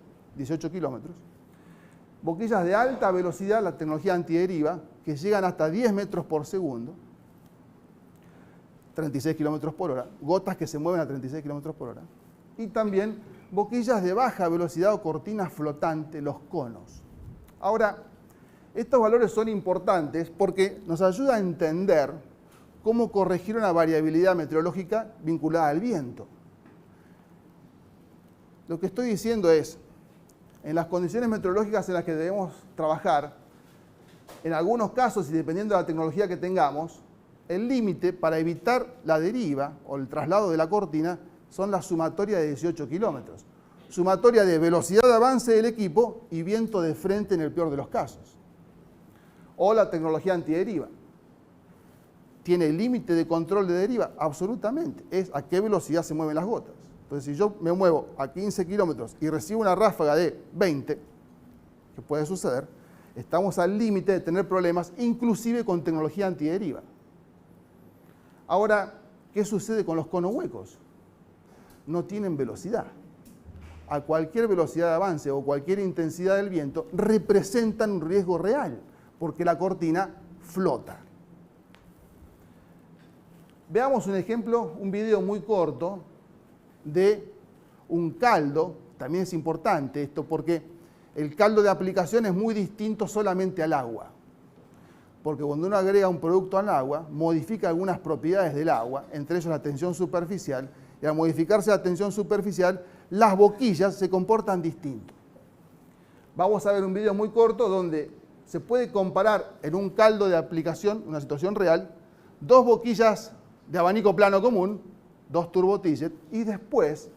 kilómetros. Boquillas de alta velocidad, la tecnología antideriva, que llegan hasta 10 metros por segundo, 36 kilómetros por hora. Gotas que se mueven a 36 kilómetros por hora. Y también boquillas de baja velocidad o cortinas flotantes, los conos. Ahora, estos valores son importantes porque nos ayuda a entender cómo corregir una variabilidad meteorológica vinculada al viento. Lo que estoy diciendo es, en las condiciones meteorológicas en las que debemos trabajar, en algunos casos y dependiendo de la tecnología que tengamos, el límite para evitar la deriva o el traslado de la cortina son la sumatoria de 18 kilómetros. Sumatoria de velocidad de avance del equipo y viento de frente en el peor de los casos. O la tecnología antideriva. ¿Tiene límite de control de deriva? Absolutamente. Es a qué velocidad se mueven las gotas. Entonces, si yo me muevo a 15 kilómetros y recibo una ráfaga de 20, que puede suceder, estamos al límite de tener problemas, inclusive con tecnología antideriva. Ahora, ¿qué sucede con los conos huecos? No tienen velocidad. A cualquier velocidad de avance o cualquier intensidad del viento representan un riesgo real, porque la cortina flota. Veamos un ejemplo, un video muy corto de un caldo. También es importante esto porque el caldo de aplicación es muy distinto solamente al agua. Porque cuando uno agrega un producto al agua, modifica algunas propiedades del agua, entre ellas la tensión superficial, y al modificarse la tensión superficial, las boquillas se comportan distinto. Vamos a ver un video muy corto donde se puede comparar en un caldo de aplicación, una situación real, dos boquillas de abanico plano común, dos turboticket, y después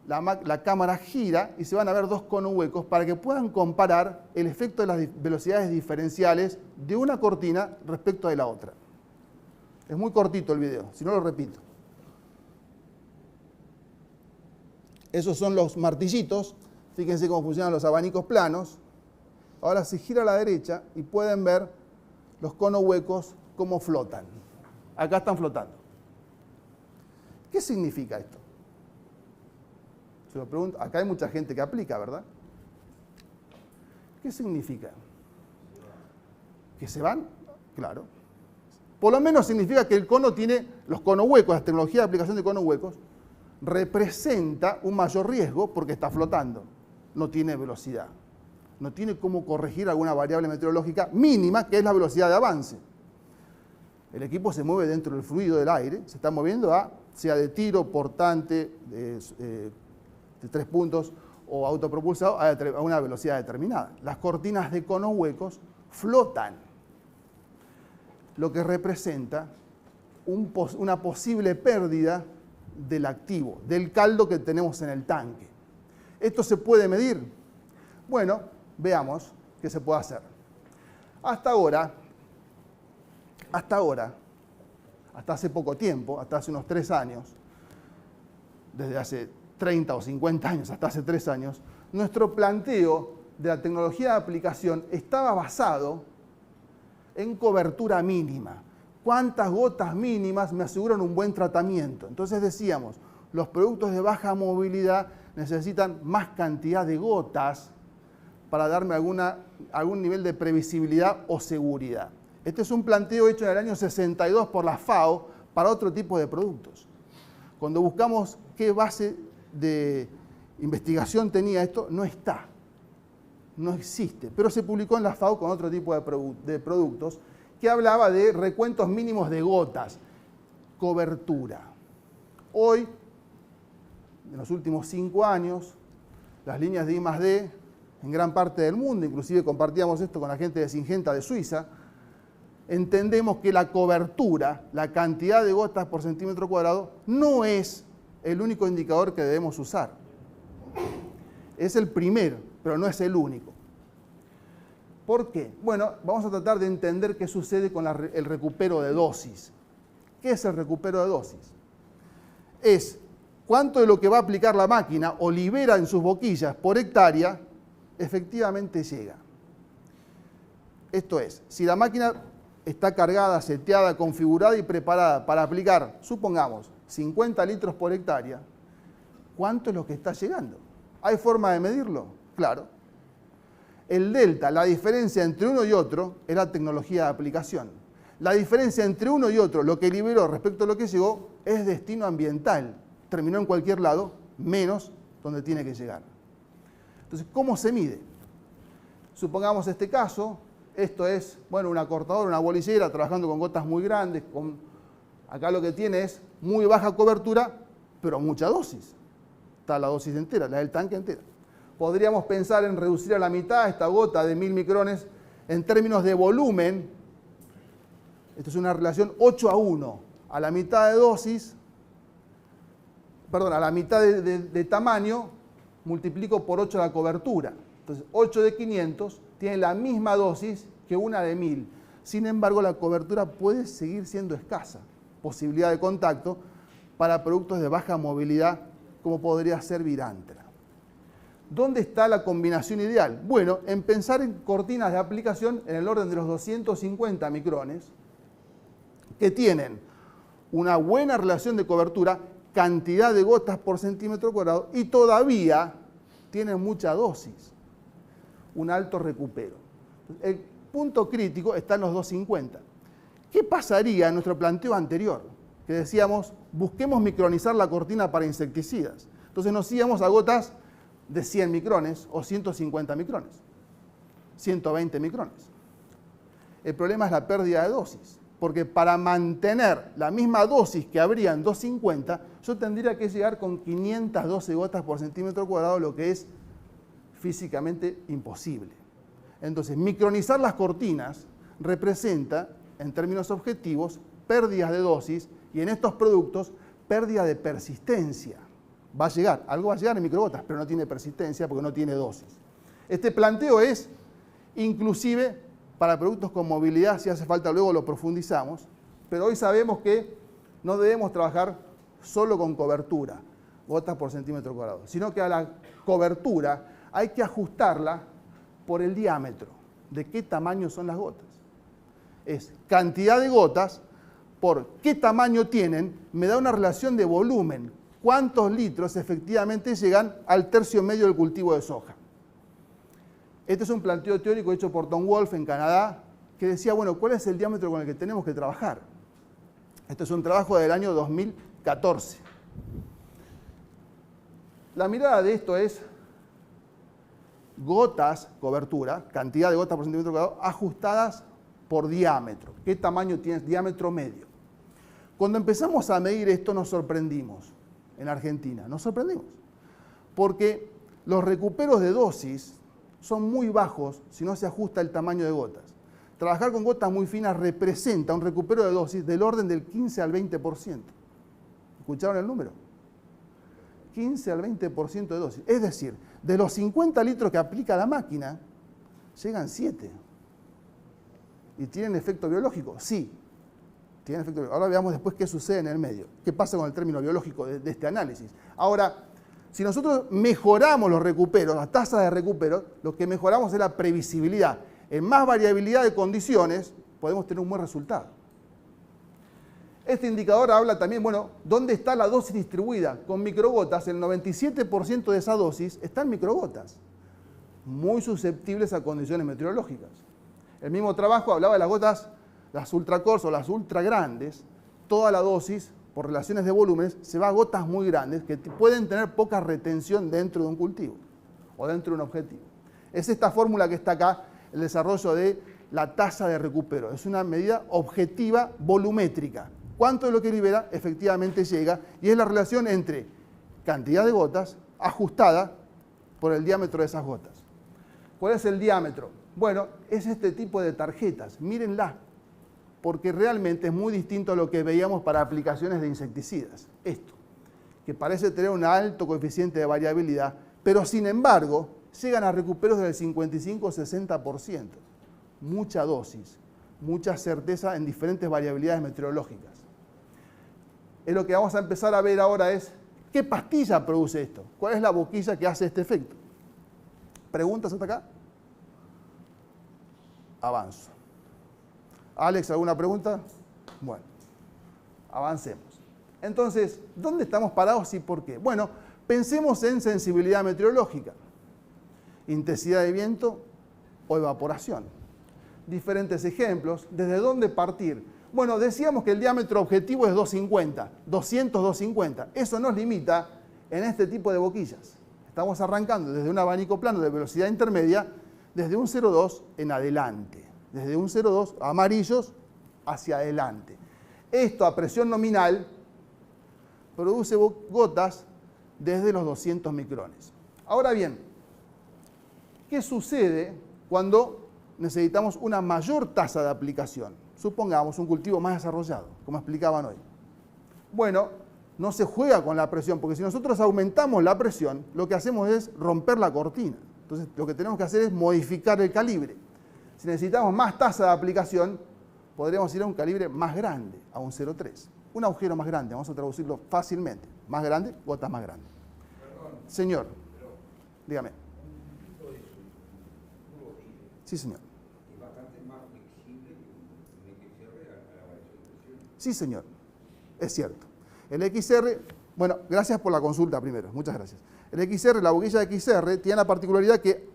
la cámara gira y se van a ver dos conos huecos para que puedan comparar el efecto de las velocidades diferenciales de una cortina respecto de la otra. Es muy cortito el video, si no lo repito. Esos son los martillitos, fíjense cómo funcionan los abanicos planos. Ahora se gira a la derecha y pueden ver los conos huecos cómo flotan. Acá están flotando. ¿Qué significa esto? Se lo pregunto. Acá hay mucha gente que aplica, ¿verdad? ¿Qué significa? ¿Que se van? Claro. Por lo menos significa que el cono tiene, los conos huecos, la tecnología de aplicación de conos huecos, representa un mayor riesgo porque está flotando. No tiene velocidad. No tiene cómo corregir alguna variable meteorológica mínima, que es la velocidad de avance. El equipo se mueve dentro del fluido del aire, se está moviendo sea de tiro, portante, de 3 puntos o autopropulsado a una velocidad determinada. Las cortinas de conos huecos flotan, lo que representa una posible pérdida del activo, del caldo que tenemos en el tanque. ¿Esto se puede medir? Bueno, veamos qué se puede hacer. Hasta ahora, hasta hace poco tiempo, hasta hace unos 3 años, desde hace 30 o 50 años, hasta hace 3 años, nuestro planteo de la tecnología de aplicación estaba basado en cobertura mínima. ¿Cuántas gotas mínimas me aseguran un buen tratamiento? Entonces decíamos, los productos de baja movilidad necesitan más cantidad de gotas para darme algún nivel de previsibilidad o seguridad. Este es un planteo hecho en el año 62 por la FAO para otro tipo de productos. Cuando buscamos qué base de investigación tenía esto, no está, no existe, pero se publicó en la FAO con otro tipo de productos que hablaba de recuentos mínimos de gotas, cobertura. Hoy, en los últimos 5 años, las líneas de I+D en gran parte del mundo, inclusive compartíamos esto con la gente de Syngenta de Suiza, entendemos que la cobertura, la cantidad de gotas por centímetro cuadrado, no es el único indicador que debemos usar. Es el primero, pero no es el único. ¿Por qué? Bueno, vamos a tratar de entender qué sucede con el recupero de dosis. ¿Qué es el recupero de dosis? Es cuánto de lo que va a aplicar la máquina o libera en sus boquillas por hectárea efectivamente llega. Esto es, si la máquina está cargada, seteada, configurada y preparada para aplicar, supongamos, 50 litros por hectárea, ¿cuánto es lo que está llegando? ¿Hay forma de medirlo? Claro. El delta, la diferencia entre uno y otro, es la tecnología de aplicación. La diferencia entre uno y otro, lo que liberó respecto a lo que llegó, es destino ambiental. Terminó en cualquier lado, menos donde tiene que llegar. Entonces, ¿cómo se mide? Supongamos este caso, esto es, bueno, una cortadora, una bolillera, trabajando con gotas muy grandes. Acá lo que tiene es muy baja cobertura, pero mucha dosis. Está la dosis entera, la del tanque entera. Podríamos pensar en reducir a la mitad esta gota de 1000 micrones en términos de volumen. Esto es una relación 8:1. A la mitad de dosis, perdón, a la mitad de tamaño, multiplico por 8 la cobertura. Entonces, 8 de 500 tiene la misma dosis que una de 1000. Sin embargo, la cobertura puede seguir siendo escasa. Posibilidad de contacto para productos de baja movilidad, como podría ser Virantra. ¿Dónde está la combinación ideal? Bueno, en pensar en cortinas de aplicación en el orden de los 250 micrones, que tienen una buena relación de cobertura, cantidad de gotas por centímetro cuadrado y todavía tienen mucha dosis, un alto recupero. El punto crítico está en los 250. ¿Qué pasaría en nuestro planteo anterior? Que decíamos, busquemos micronizar la cortina para insecticidas. Entonces nos íbamos a gotas de 100 micrones o 150 micrones, 120 micrones. El problema es la pérdida de dosis, porque para mantener la misma dosis que habría en 250, yo tendría que llegar con 512 gotas por centímetro cuadrado, lo que es físicamente imposible. Entonces, micronizar las cortinas representa, en términos objetivos, pérdidas de dosis y en estos productos, pérdida de persistencia. Va a llegar, algo va a llegar en microgotas, pero no tiene persistencia porque no tiene dosis. Este planteo es, inclusive, para productos con movilidad, si hace falta luego lo profundizamos, pero hoy sabemos que no debemos trabajar solo con cobertura, gotas por centímetro cuadrado, sino que a la cobertura hay que ajustarla por el diámetro, de qué tamaño son las gotas. Es cantidad de gotas por qué tamaño tienen, me da una relación de volumen, cuántos litros efectivamente llegan al tercio medio del cultivo de soja. Este es un planteo teórico hecho por Tom Wolfe en Canadá, que decía, bueno, ¿cuál es el diámetro con el que tenemos que trabajar? Este es un trabajo del año 2014. La mirada de esto es gotas, cobertura, cantidad de gotas por centímetro cuadrado, ajustadas por diámetro. ¿Qué tamaño tiene? Diámetro medio. Cuando empezamos a medir esto nos sorprendimos en Argentina, nos sorprendimos, porque los recuperos de dosis son muy bajos si no se ajusta el tamaño de gotas. Trabajar con gotas muy finas representa un recupero de dosis del orden del 15 al 20%. ¿Escucharon el número? 15 al 20% de dosis. Es decir, de los 50 litros que aplica la máquina, llegan 7. ¿Y tienen efecto biológico? Sí. Tienen efecto biológico. Ahora veamos después qué sucede en el medio. ¿Qué pasa con el término biológico de este análisis? Ahora, si nosotros mejoramos los recuperos, las tasas de recupero, lo que mejoramos es la previsibilidad. En más variabilidad de condiciones, podemos tener un buen resultado. Este indicador habla también, bueno, ¿dónde está la dosis distribuida? Con microgotas, el 97% de esa dosis está en microgotas, muy susceptibles a condiciones meteorológicas. El mismo trabajo hablaba de las gotas, las ultracors o las ultra grandes, toda la dosis, por relaciones de volúmenes, se va a gotas muy grandes que pueden tener poca retención dentro de un cultivo o dentro de un objetivo. Es esta fórmula que está acá, el desarrollo de la tasa de recupero. Es una medida objetiva volumétrica. Cuánto de lo que libera efectivamente llega y es la relación entre cantidad de gotas ajustada por el diámetro de esas gotas. ¿Cuál es el diámetro? Bueno, es este tipo de tarjetas. Mírenla, porque realmente es muy distinto a lo que veíamos para aplicaciones de insecticidas. Esto, que parece tener un alto coeficiente de variabilidad, pero sin embargo llegan a recuperos del 55-60%. Mucha dosis, mucha certeza en diferentes variabilidades meteorológicas. Es lo que vamos a empezar a ver ahora es, ¿qué pastilla produce esto? ¿Cuál es la boquilla que hace este efecto? ¿Preguntas hasta acá? Avanzo. Alex, ¿alguna pregunta? Bueno, avancemos. Entonces, ¿dónde estamos parados y por qué? Bueno, pensemos en sensibilidad meteorológica, intensidad de viento o evaporación. Diferentes ejemplos. ¿Desde dónde partir? Bueno, decíamos que el diámetro objetivo es 250, 200, 250. Eso nos limita en este tipo de boquillas. Estamos arrancando desde un abanico plano de velocidad intermedia, desde un 0,2 en adelante. Desde un 0,2 amarillos hacia adelante. Esto a presión nominal produce gotas desde los 200 micrones. Ahora bien, ¿qué sucede cuando necesitamos una mayor tasa de aplicación? Supongamos un cultivo más desarrollado, como explicaban hoy. Bueno, no se juega con la presión, porque si nosotros aumentamos la presión, lo que hacemos es romper la cortina. Entonces, lo que tenemos que hacer es modificar el calibre. Si necesitamos más tasa de aplicación, podríamos ir a un calibre más grande, a un 0,3. Un agujero más grande, vamos a traducirlo fácilmente. Más grande, gotas más grandes. Señor, dígame. Sí, señor. Es bastante más flexible que un XR a la variación de presión. Sí, señor. Es cierto. El XR, bueno, gracias por la consulta primero, muchas gracias. El XR, la boquilla de XR, tiene la particularidad que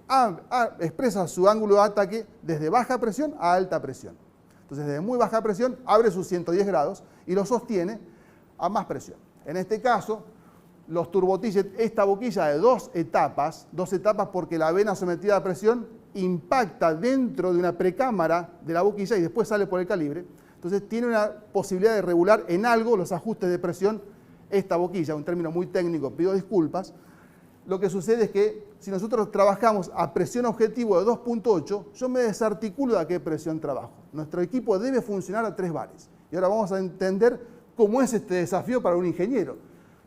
expresa su ángulo de ataque desde baja presión a alta presión. Entonces, desde muy baja presión, abre sus 110 grados y lo sostiene a más presión. En este caso, los turbotijet, esta boquilla de dos etapas porque la vena sometida a presión impacta dentro de una precámara de la boquilla y después sale por el calibre. Entonces, tiene una posibilidad de regular en algo los ajustes de presión esta boquilla, un término muy técnico, pido disculpas. Lo que sucede es que si nosotros trabajamos a presión objetivo de 2.8, yo me desarticulo de a qué presión trabajo. Nuestro equipo debe funcionar a 3 bares. Y ahora vamos a entender cómo es este desafío para un ingeniero.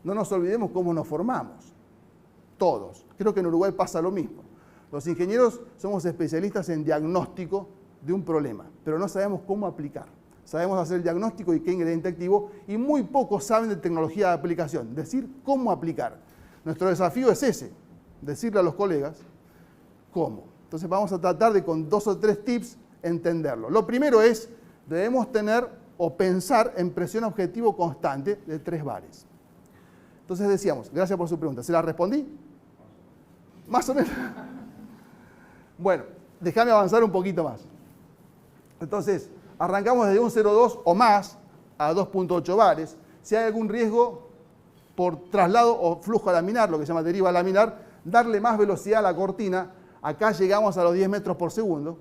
No nos olvidemos cómo nos formamos. Todos. Creo que en Uruguay pasa lo mismo. Los ingenieros somos especialistas en diagnóstico de un problema, pero no sabemos cómo aplicar. Sabemos hacer el diagnóstico y qué ingrediente activo, y muy pocos saben de tecnología de aplicación, decir cómo aplicar. Nuestro desafío es ese, decirle a los colegas cómo. Entonces vamos a tratar de con 2 o 3 tips entenderlo. Lo primero es, debemos tener o pensar en presión objetivo constante de 3 bares. Entonces decíamos, gracias por su pregunta, ¿se la respondí? Más o menos. Bueno, déjame avanzar un poquito más. Entonces, arrancamos desde un 0,2 o más a 2.8 bares. Si hay algún riesgo por traslado o flujo laminar, lo que se llama deriva laminar, darle más velocidad a la cortina. Acá llegamos a los 10 metros por segundo.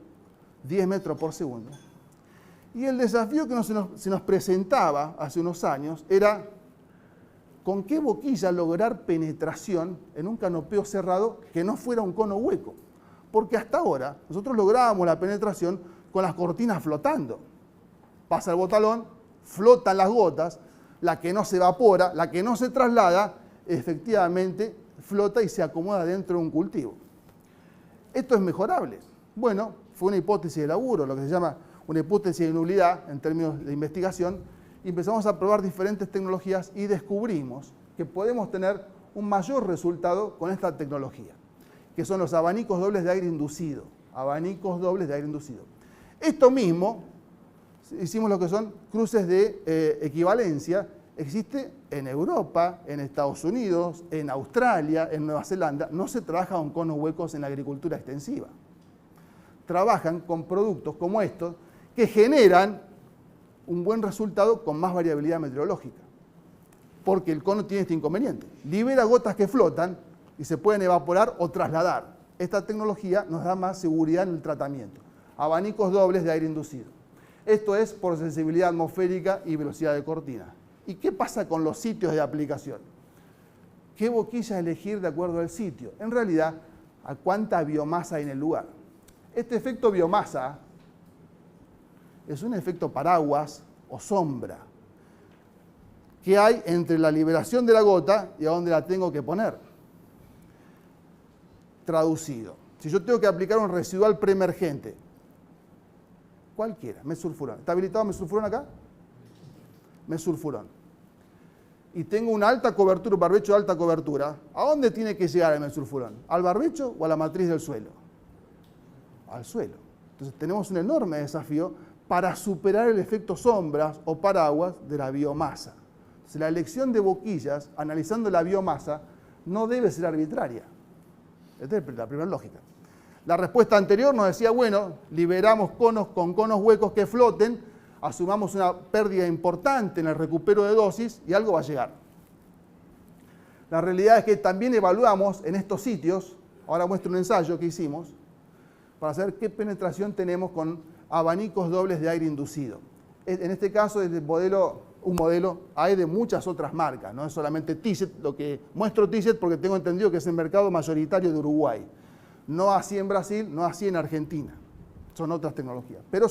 10 metros por segundo. Y el desafío que se nos presentaba hace unos años era con qué boquilla lograr penetración en un canopeo cerrado que no fuera un cono hueco. Porque hasta ahora nosotros lográbamos la penetración con las cortinas flotando. Pasa el botalón, flotan las gotas, la que no se evapora, la que no se traslada, efectivamente flota y se acomoda dentro de un cultivo. ¿Esto es mejorable? Bueno, fue una hipótesis de laburo, lo que se llama una hipótesis de nulidad en términos de investigación, y empezamos a probar diferentes tecnologías y descubrimos que podemos tener un mayor resultado con esta tecnología, que son los abanicos dobles de aire inducido. Abanicos dobles de aire inducido. Esto mismo, hicimos lo que son cruces de equivalencia, existe en Europa, en Estados Unidos, en Australia, en Nueva Zelanda. No se trabaja con conos huecos en la agricultura extensiva. Trabajan con productos como estos que generan un buen resultado con más variabilidad meteorológica. Porque el cono tiene este inconveniente. Libera gotas que flotan y se pueden evaporar o trasladar. Esta tecnología nos da más seguridad en el tratamiento. Abanicos dobles de aire inducido. Esto es por sensibilidad atmosférica y velocidad de cortina. ¿Y qué pasa con los sitios de aplicación? ¿Qué boquilla elegir de acuerdo al sitio? En realidad, a cuánta biomasa hay en el lugar. Este efecto biomasa es un efecto paraguas o sombra que hay entre la liberación de la gota y a dónde la tengo que poner. Traducido. Si yo tengo que aplicar un residual preemergente, cualquiera, mesulfurón. ¿Está habilitado mesulfurón acá? Mesulfurón. y tengo una alta cobertura, un barbecho de alta cobertura, ¿a dónde tiene que llegar el mesulfurón? ¿Al barbecho o a la matriz del suelo? Al suelo. Entonces tenemos un enorme desafío para superar el efecto sombras o paraguas de la biomasa. Entonces, la elección de boquillas, analizando la biomasa, no debe ser arbitraria. Esta es la primera lógica. La respuesta anterior nos decía, bueno, liberamos conos con conos huecos que floten, asumamos una pérdida importante en el recupero de dosis y algo va a llegar. La realidad es que también evaluamos en estos sitios, ahora muestro un ensayo que hicimos, para saber qué penetración tenemos con abanicos dobles de aire inducido. En este caso es un modelo, hay de muchas otras marcas, no es solamente T-Jet, lo que muestro T-Jet porque tengo entendido que es el mercado mayoritario de Uruguay. No así en Brasil, no así en Argentina. Son otras tecnologías. Pero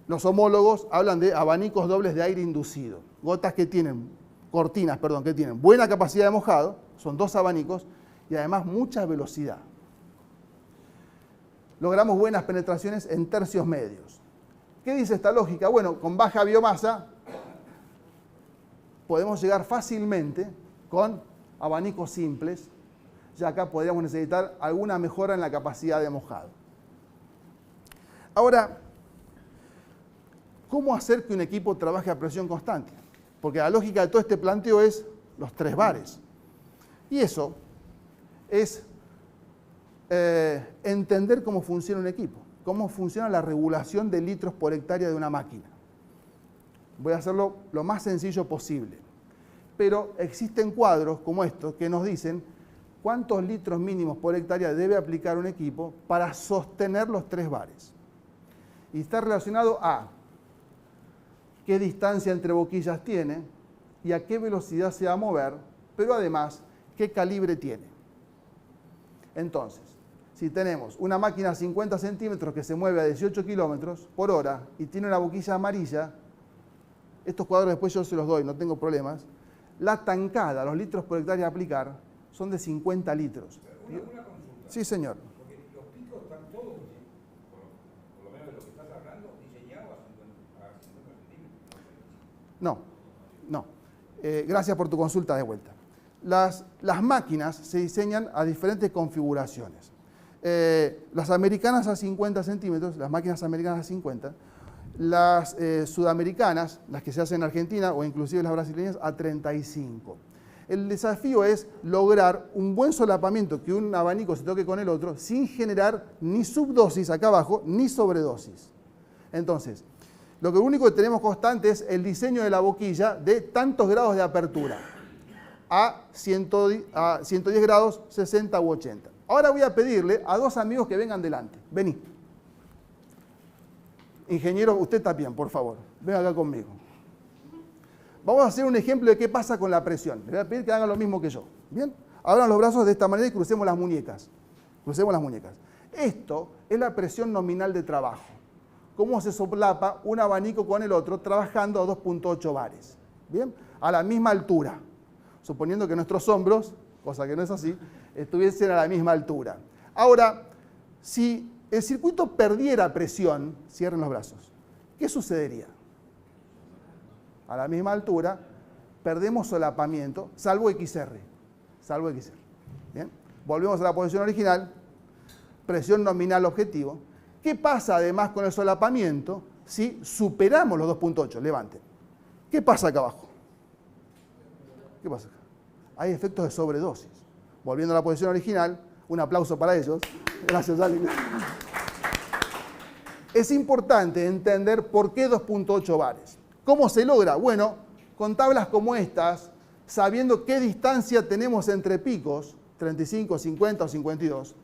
los homólogos hablan de abanicos dobles de aire inducido. Gotas que tienen, cortinas, perdón, que tienen buena capacidad de mojado, son 2 abanicos, y además mucha velocidad. Logramos buenas penetraciones en tercios medios. ¿Qué dice esta lógica? Bueno, con baja biomasa podemos llegar fácilmente con abanicos simples. Ya acá podríamos necesitar alguna mejora en la capacidad de mojado. Ahora, ¿cómo hacer que un equipo trabaje a presión constante? Porque la lógica de todo este planteo es los 3 bares. Y eso es entender cómo funciona un equipo, cómo funciona la regulación de litros por hectárea de una máquina. Voy a hacerlo lo más sencillo posible. Pero existen cuadros como estos que nos dicen cuántos litros mínimos por hectárea debe aplicar un equipo para sostener los 3 bares. Y está relacionado a qué distancia entre boquillas tiene y a qué velocidad se va a mover, pero además qué calibre tiene. Entonces, si tenemos una máquina 50 centímetros que se mueve a 18 kilómetros por hora y tiene una boquilla amarilla, estos cuadros después yo se los doy, no tengo problemas, la tancada, los litros por hectárea a aplicar, son de 50 litros. Una consulta. Sí, señor. Porque los picos están todos, por lo menos de lo que estás hablando, diseñados a 50 centímetros. No. Gracias por tu consulta de vuelta. Las máquinas se diseñan a diferentes configuraciones. Las americanas a 50 centímetros, las máquinas americanas a 50, las sudamericanas, las que se hacen en Argentina o inclusive las brasileñas, a 35. El desafío es lograr un buen solapamiento, que un abanico se toque con el otro, sin generar ni subdosis acá abajo, ni sobredosis. Entonces, lo único que tenemos constante es el diseño de la boquilla de tantos grados de apertura, a 110 grados, 60 u 80. Ahora voy a pedirle a 2 amigos que vengan delante. Vení. Ingeniero, usted también, por favor. Venga acá conmigo. Vamos a hacer un ejemplo de qué pasa con la presión. Le voy a pedir que hagan lo mismo que yo. ¿Bien? Abran los brazos de esta manera y crucemos las muñecas. Crucemos las muñecas. Esto es la presión nominal de trabajo. Cómo se soplapa un abanico con el otro trabajando a 2.8 bares. ¿Bien? A la misma altura. Suponiendo que nuestros hombros, cosa que no es así, estuviesen a la misma altura. Ahora, si el circuito perdiera presión, cierren los brazos, ¿qué sucedería? A la misma altura, perdemos solapamiento, salvo XR. Salvo XR. ¿Bien? Volvemos a la posición original, presión nominal objetivo. ¿Qué pasa además con el solapamiento si superamos los 2.8? Levanten. ¿Qué pasa acá abajo? ¿Qué pasa acá? Hay efectos de sobredosis. Volviendo a la posición original, un aplauso para ellos. Gracias, Alex. Es importante entender por qué 2.8 bares. ¿Cómo se logra? Bueno, con tablas como estas, sabiendo qué distancia tenemos entre picos, 35, 50 o 52,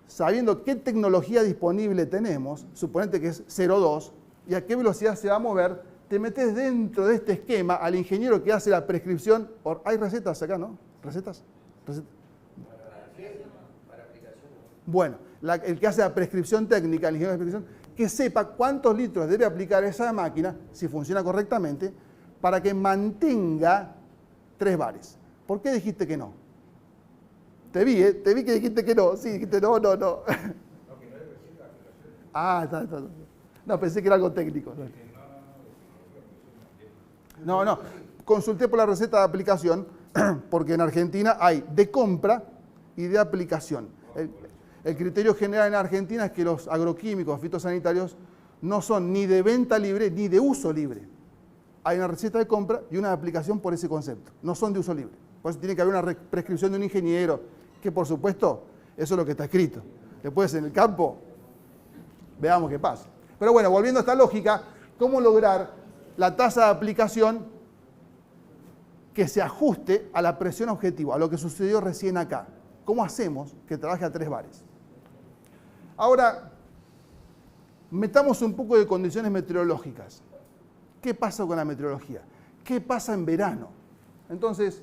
sabiendo qué tecnología disponible tenemos, suponete que es 0,2, y a qué velocidad se va a mover, te metes dentro de este esquema al ingeniero que hace la prescripción. Hay recetas acá, ¿no? ¿Recetas? Bueno, el que hace la prescripción técnica, el ingeniero de prescripción, que sepa cuántos litros debe aplicar esa máquina, si funciona correctamente, para que mantenga 3 bares. ¿Por qué dijiste que no? Te vi que dijiste que no. Sí, dijiste no. Está. No, pensé que era algo técnico. No. consulté por la receta de aplicación, porque en Argentina hay de compra y de aplicación. El criterio general en Argentina es que los agroquímicos fitosanitarios no son ni de venta libre ni de uso libre. Hay una receta de compra y una de aplicación por ese concepto. No son de uso libre. Por eso tiene que haber una prescripción de un ingeniero, que por supuesto, eso es lo que está escrito. Después en el campo, veamos qué pasa. Pero bueno, volviendo a esta lógica, ¿cómo lograr la tasa de aplicación que se ajuste a la presión objetivo, a lo que sucedió recién acá? ¿Cómo hacemos que trabaje a 3 bares? Ahora, metamos un poco de condiciones meteorológicas. ¿Qué pasa con la meteorología? ¿Qué pasa en verano? Entonces,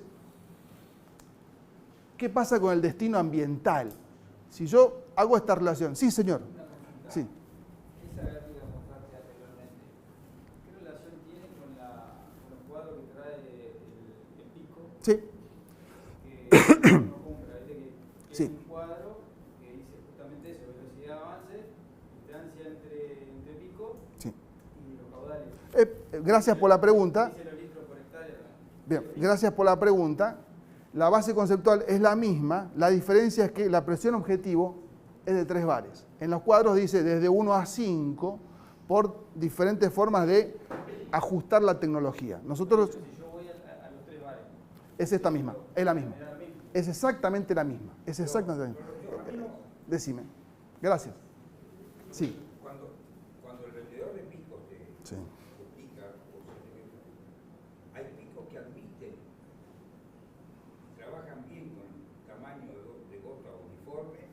¿qué pasa con el destino ambiental? Si yo hago esta relación. Sí, señor. Sí. Esa gráfica que mostraste anteriormente, ¿qué relación tiene con los cuadros que trae el pico? Sí. Que uno compra, ¿viste? Que Sí. es un cuadro que dice justamente eso, velocidad de avance, distancia entre pico Sí. y los caudales. Gracias por la pregunta. Dice los litros por hectárea. Bien, gracias por la pregunta. La base conceptual es la misma, la diferencia es que la presión objetivo es de 3 bares. En los cuadros dice desde 1 a 5 por diferentes formas de ajustar la tecnología. Nosotros... Si yo voy a los 3 bares. Es esta misma, es la misma. Es exactamente la misma. Es exactamente la misma. Decime. Gracias. Sí. Cuando el vendedor de picos te Sí. pica, hay picos que admiten, trabajan bien con tamaño de gota uniforme,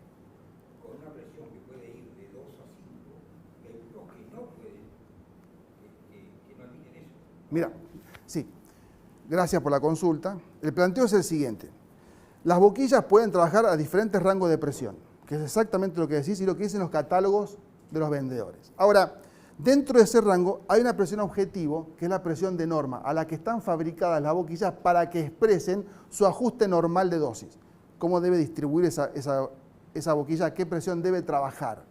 con una presión que puede ir de 2 a 5, y hay picos que no pueden, que no admiten eso. Mira, sí. Gracias por la consulta. El planteo es el siguiente. Las boquillas pueden trabajar a diferentes rangos de presión, que es exactamente lo que decís y lo que dicen los catálogos de los vendedores. Ahora, dentro de ese rango hay una presión objetivo, que es la presión de norma, a la que están fabricadas las boquillas para que expresen su ajuste normal de dosis. Cómo debe distribuir esa boquilla, a qué presión debe trabajar.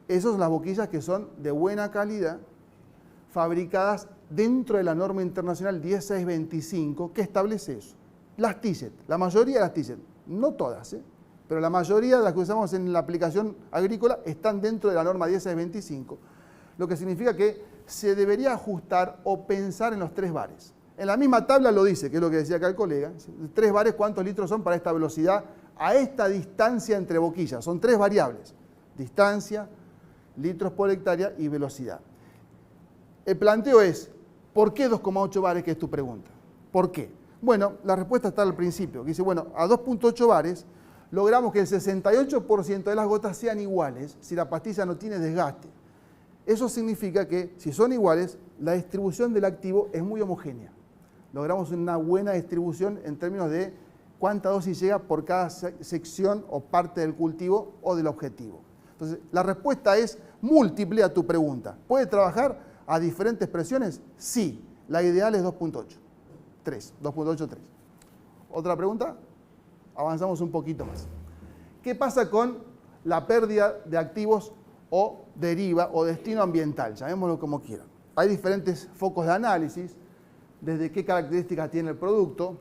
Esas son las boquillas que son de buena calidad, fabricadas dentro de la norma internacional 10625, que establece eso. Las TICET, la mayoría de las TICET, no todas, pero la mayoría de las que usamos en la aplicación agrícola están dentro de la norma 10625, lo que significa que se debería ajustar o pensar en los 3 bares. En la misma tabla lo dice, que es lo que decía acá el colega, 3 bares, ¿cuántos litros son para esta velocidad? A esta distancia entre boquillas, son 3 variables, distancia, litros por hectárea y velocidad. El planteo es, ¿por qué 2,8 bares, que es tu pregunta? ¿Por qué? Bueno, la respuesta está al principio, que dice, bueno, a 2,8 bares logramos que el 68% de las gotas sean iguales si la pastilla no tiene desgaste. Eso significa que, si son iguales, la distribución del activo es muy homogénea. Logramos una buena distribución en términos de cuánta dosis llega por cada sección o parte del cultivo o del objetivo. Entonces, la respuesta es múltiple a tu pregunta. ¿Puede trabajar a diferentes presiones? Sí. La ideal es 2,8. 2,8, 3. ¿Otra pregunta? Avanzamos un poquito más. ¿Qué pasa con la pérdida de activos o deriva o destino ambiental? Llamémoslo como quieran. Hay diferentes focos de análisis, desde qué características tiene el producto.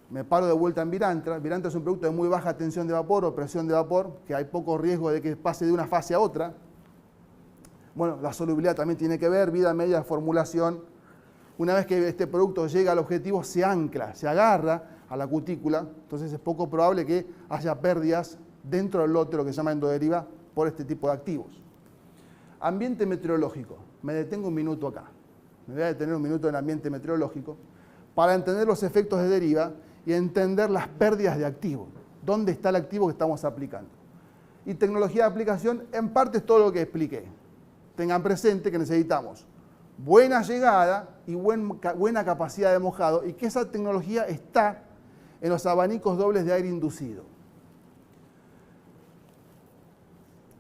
Me paro de vuelta en Virantra. Virantra es un producto de muy baja tensión de vapor o presión de vapor, que hay poco riesgo de que pase de una fase a otra. Bueno, la solubilidad también tiene que ver, vida media de formulación. Una vez que este producto llega al objetivo, se ancla, se agarra a la cutícula, entonces es poco probable que haya pérdidas dentro del lote, lo que se llama endoderiva, por este tipo de activos. Ambiente meteorológico. Me detengo un minuto acá. Me voy a detener un minuto en el ambiente meteorológico para entender los efectos de deriva y entender las pérdidas de activo. ¿Dónde está el activo que estamos aplicando? Y tecnología de aplicación, en parte es todo lo que expliqué. Tengan presente que necesitamos buena llegada y buena capacidad de mojado, y que esa tecnología está en los abanicos dobles de aire inducido.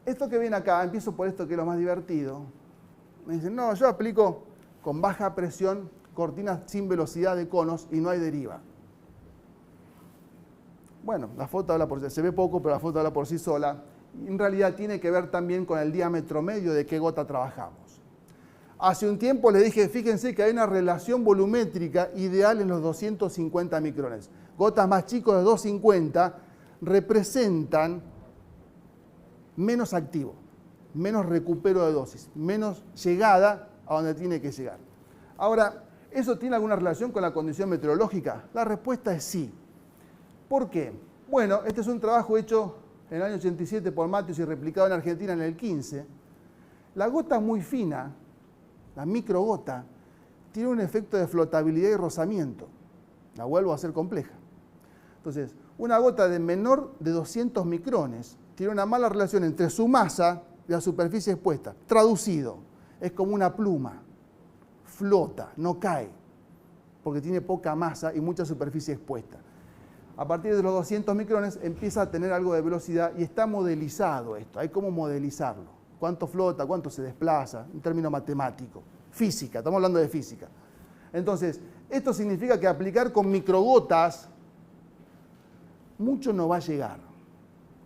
Esto que ven acá, empiezo por esto que es lo más divertido. Me dicen, no, yo aplico con baja presión cortinas sin velocidad de conos y no hay deriva. Bueno, la foto habla por sí, se ve poco, pero la foto habla por sí sola. En realidad tiene que ver también con el diámetro medio de qué gota trabajamos. Hace un tiempo les dije, fíjense que hay una relación volumétrica ideal en los 250 micrones. Gotas más chicos de 250 representan menos activo, menos recupero de dosis, menos llegada a donde tiene que llegar. Ahora, ¿eso tiene alguna relación con la condición meteorológica? La respuesta es sí. ¿Por qué? Bueno, este es un trabajo hecho en el año 87 por Matthews y replicado en Argentina en el 15. La gota muy fina, la microgota, tiene un efecto de flotabilidad y rozamiento. La vuelvo a hacer compleja. Entonces, una gota de menor de 200 micrones tiene una mala relación entre su masa y la superficie expuesta. Traducido, es como una pluma, flota, no cae, porque tiene poca masa y mucha superficie expuesta. A partir de los 200 micrones empieza a tener algo de velocidad y está modelizado esto, hay cómo modelizarlo. Cuánto flota, cuánto se desplaza, un término matemático. Física, estamos hablando de física. Entonces, esto significa que aplicar con microgotas, mucho no va a llegar.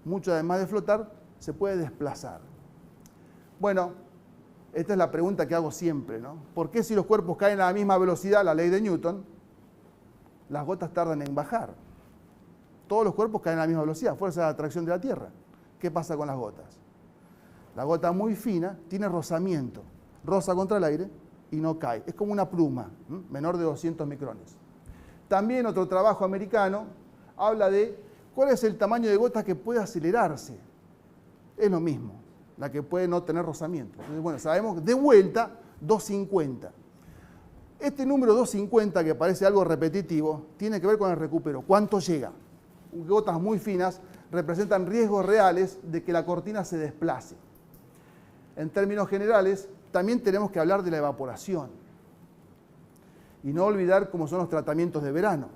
Mucho, además de flotar, se puede desplazar. Bueno, esta es la pregunta que hago siempre, ¿no? ¿Por qué si los cuerpos caen a la misma velocidad, la ley de Newton, las gotas tardan en bajar? Todos los cuerpos caen a la misma velocidad, fuerza de atracción de la Tierra. ¿Qué pasa con las gotas? La gota muy fina tiene rozamiento, roza contra el aire y no cae. Es como una pluma, menor de 200 micrones. También otro trabajo americano habla de cuál es el tamaño de gota que puede acelerarse. Es lo mismo, la que puede no tener rozamiento. Entonces, bueno, sabemos de vuelta 250. Este número 250, que parece algo repetitivo, tiene que ver con el recupero. ¿Cuánto llega? Gotas muy finas representan riesgos reales de que la cortina se desplace. En términos generales, también tenemos que hablar de la evaporación y no olvidar cómo son los tratamientos de verano.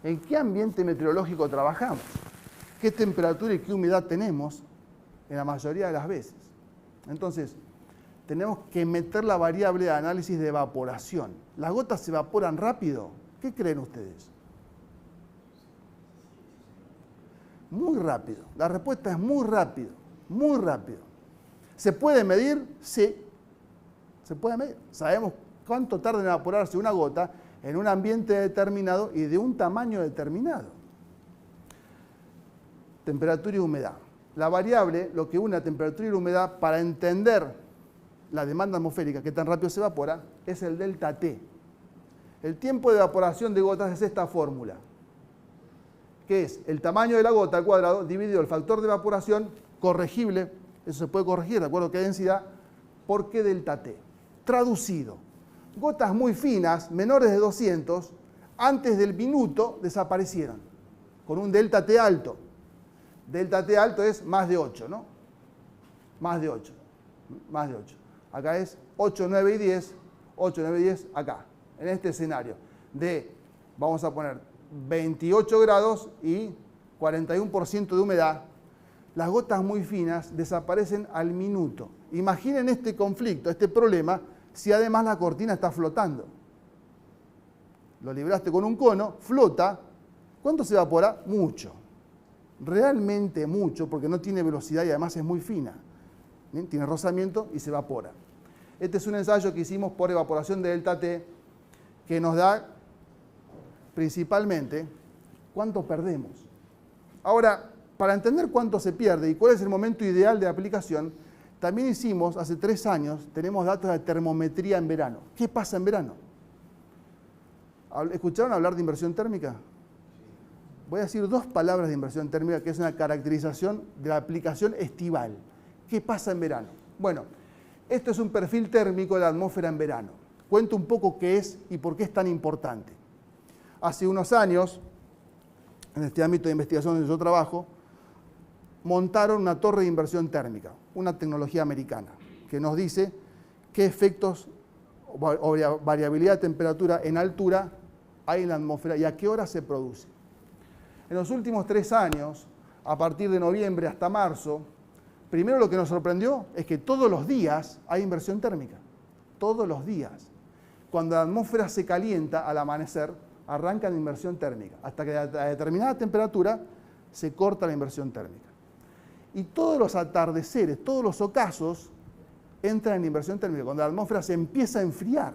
¿En qué ambiente meteorológico trabajamos? ¿Qué temperatura y qué humedad tenemos en la mayoría de las veces? Entonces, tenemos que meter la variable de análisis de evaporación. ¿Las gotas se evaporan rápido? ¿Qué creen ustedes? Muy rápido. La respuesta es muy rápido, muy rápido. ¿Se puede medir? Sí, se puede medir. Sabemos cuánto tarda en evaporarse una gota en un ambiente determinado y de un tamaño determinado. Temperatura y humedad. La variable, lo que une a temperatura y la humedad para entender la demanda atmosférica, que tan rápido se evapora, es el delta T. El tiempo de evaporación de gotas es esta fórmula, que es el tamaño de la gota al cuadrado dividido el factor de evaporación corregible. Eso se puede corregir de acuerdo a qué densidad, por qué delta T. Traducido, gotas muy finas, menores de 200, antes del minuto desaparecieron, con un delta T alto. Delta T alto es más de 8, ¿no? Más de 8. Más de 8. Acá es 8, 9 y 10. 8, 9 y 10 acá, en este escenario. Vamos a poner 28 grados y 41% de humedad. Las gotas muy finas desaparecen al minuto. Imaginen este conflicto, este problema, si además la cortina está flotando. Lo libraste con un cono, flota. ¿Cuánto se evapora? Mucho. Realmente mucho, porque no tiene velocidad y además es muy fina. ¿Bien? Tiene rozamiento y se evapora. Este es un ensayo que hicimos por evaporación de delta T, que nos da principalmente cuánto perdemos. Ahora, para entender cuánto se pierde y cuál es el momento ideal de aplicación, también hicimos, hace 3 años, tenemos datos de termometría en verano. ¿Qué pasa en verano? ¿Escucharon hablar de inversión térmica? Voy a decir 2 palabras de inversión térmica, que es una caracterización de la aplicación estival. ¿Qué pasa en verano? Bueno, esto es un perfil térmico de la atmósfera en verano. Cuento un poco qué es y por qué es tan importante. Hace unos años, en este ámbito de investigación donde yo trabajo, montaron una torre de inversión térmica, una tecnología americana, que nos dice qué efectos o variabilidad de temperatura en altura hay en la atmósfera y a qué hora se produce. En los últimos 3 años, a partir de noviembre hasta marzo, primero lo que nos sorprendió es que todos los días hay inversión térmica. Todos los días. Cuando la atmósfera se calienta al amanecer, arranca la inversión térmica. Hasta que a determinada temperatura se corta la inversión térmica. Y todos los atardeceres, todos los ocasos, entra en inversión térmica, cuando la atmósfera se empieza a enfriar.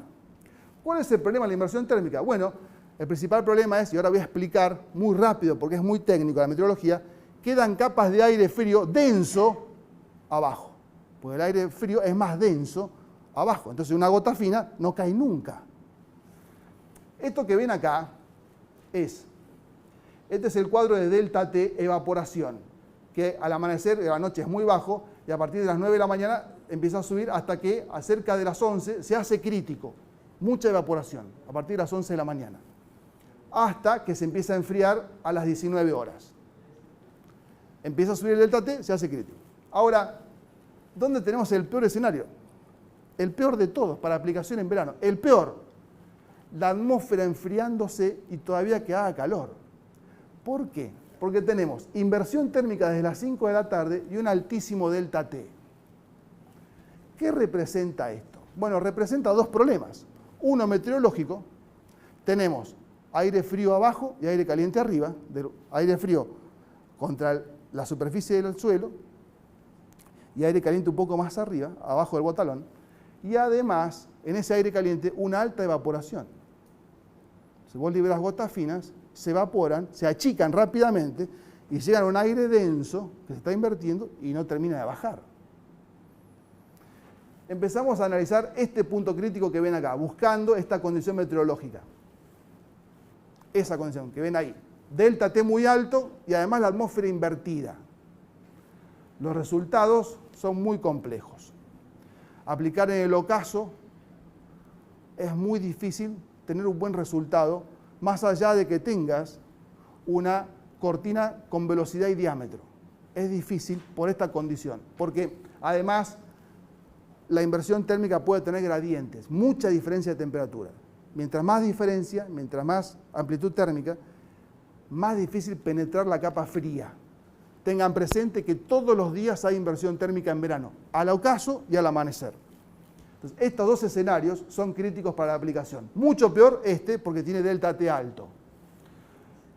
¿Cuál es el problema de la inversión térmica? Bueno, el principal problema es, y ahora voy a explicar muy rápido porque es muy técnico la meteorología, quedan capas de aire frío denso abajo, porque el aire frío es más denso abajo, entonces una gota fina no cae nunca. Esto que ven acá este es el cuadro de delta T, evaporación, que al amanecer de la noche es muy bajo y a partir de las 9 de la mañana empieza a subir hasta que a cerca de las 11 se hace crítico, mucha evaporación, a partir de las 11 de la mañana, hasta que se empieza a enfriar a las 19 horas. Empieza a subir el delta T, se hace crítico. Ahora, ¿dónde tenemos el peor escenario? El peor de todos para aplicación en verano. El peor, la atmósfera enfriándose y todavía que haga calor. ¿Por qué? Porque tenemos inversión térmica desde las 5 de la tarde y un altísimo delta T. ¿Qué representa esto? Bueno, representa dos problemas. Uno meteorológico, tenemos aire frío abajo y aire caliente arriba, aire frío contra la superficie del suelo y aire caliente un poco más arriba, abajo del botalón, y además en ese aire caliente una alta evaporación. Si vos liberas gotas finas, se evaporan, se achican rápidamente y llegan a un aire denso que se está invirtiendo y no termina de bajar. Empezamos a analizar este punto crítico que ven acá, buscando esta condición meteorológica. Esa condición que ven ahí. Delta T muy alto y además la atmósfera invertida. Los resultados son muy complejos. Aplicar en el ocaso es muy difícil tener un buen resultado, más allá de que tengas una cortina con velocidad y diámetro. Es difícil por esta condición, porque además la inversión térmica puede tener gradientes, mucha diferencia de temperatura. Mientras más diferencia, mientras más amplitud térmica, más difícil penetrar la capa fría. Tengan presente que todos los días hay inversión térmica en verano, al ocaso y al amanecer. Entonces, estos dos escenarios son críticos para la aplicación. Mucho peor porque tiene delta T alto.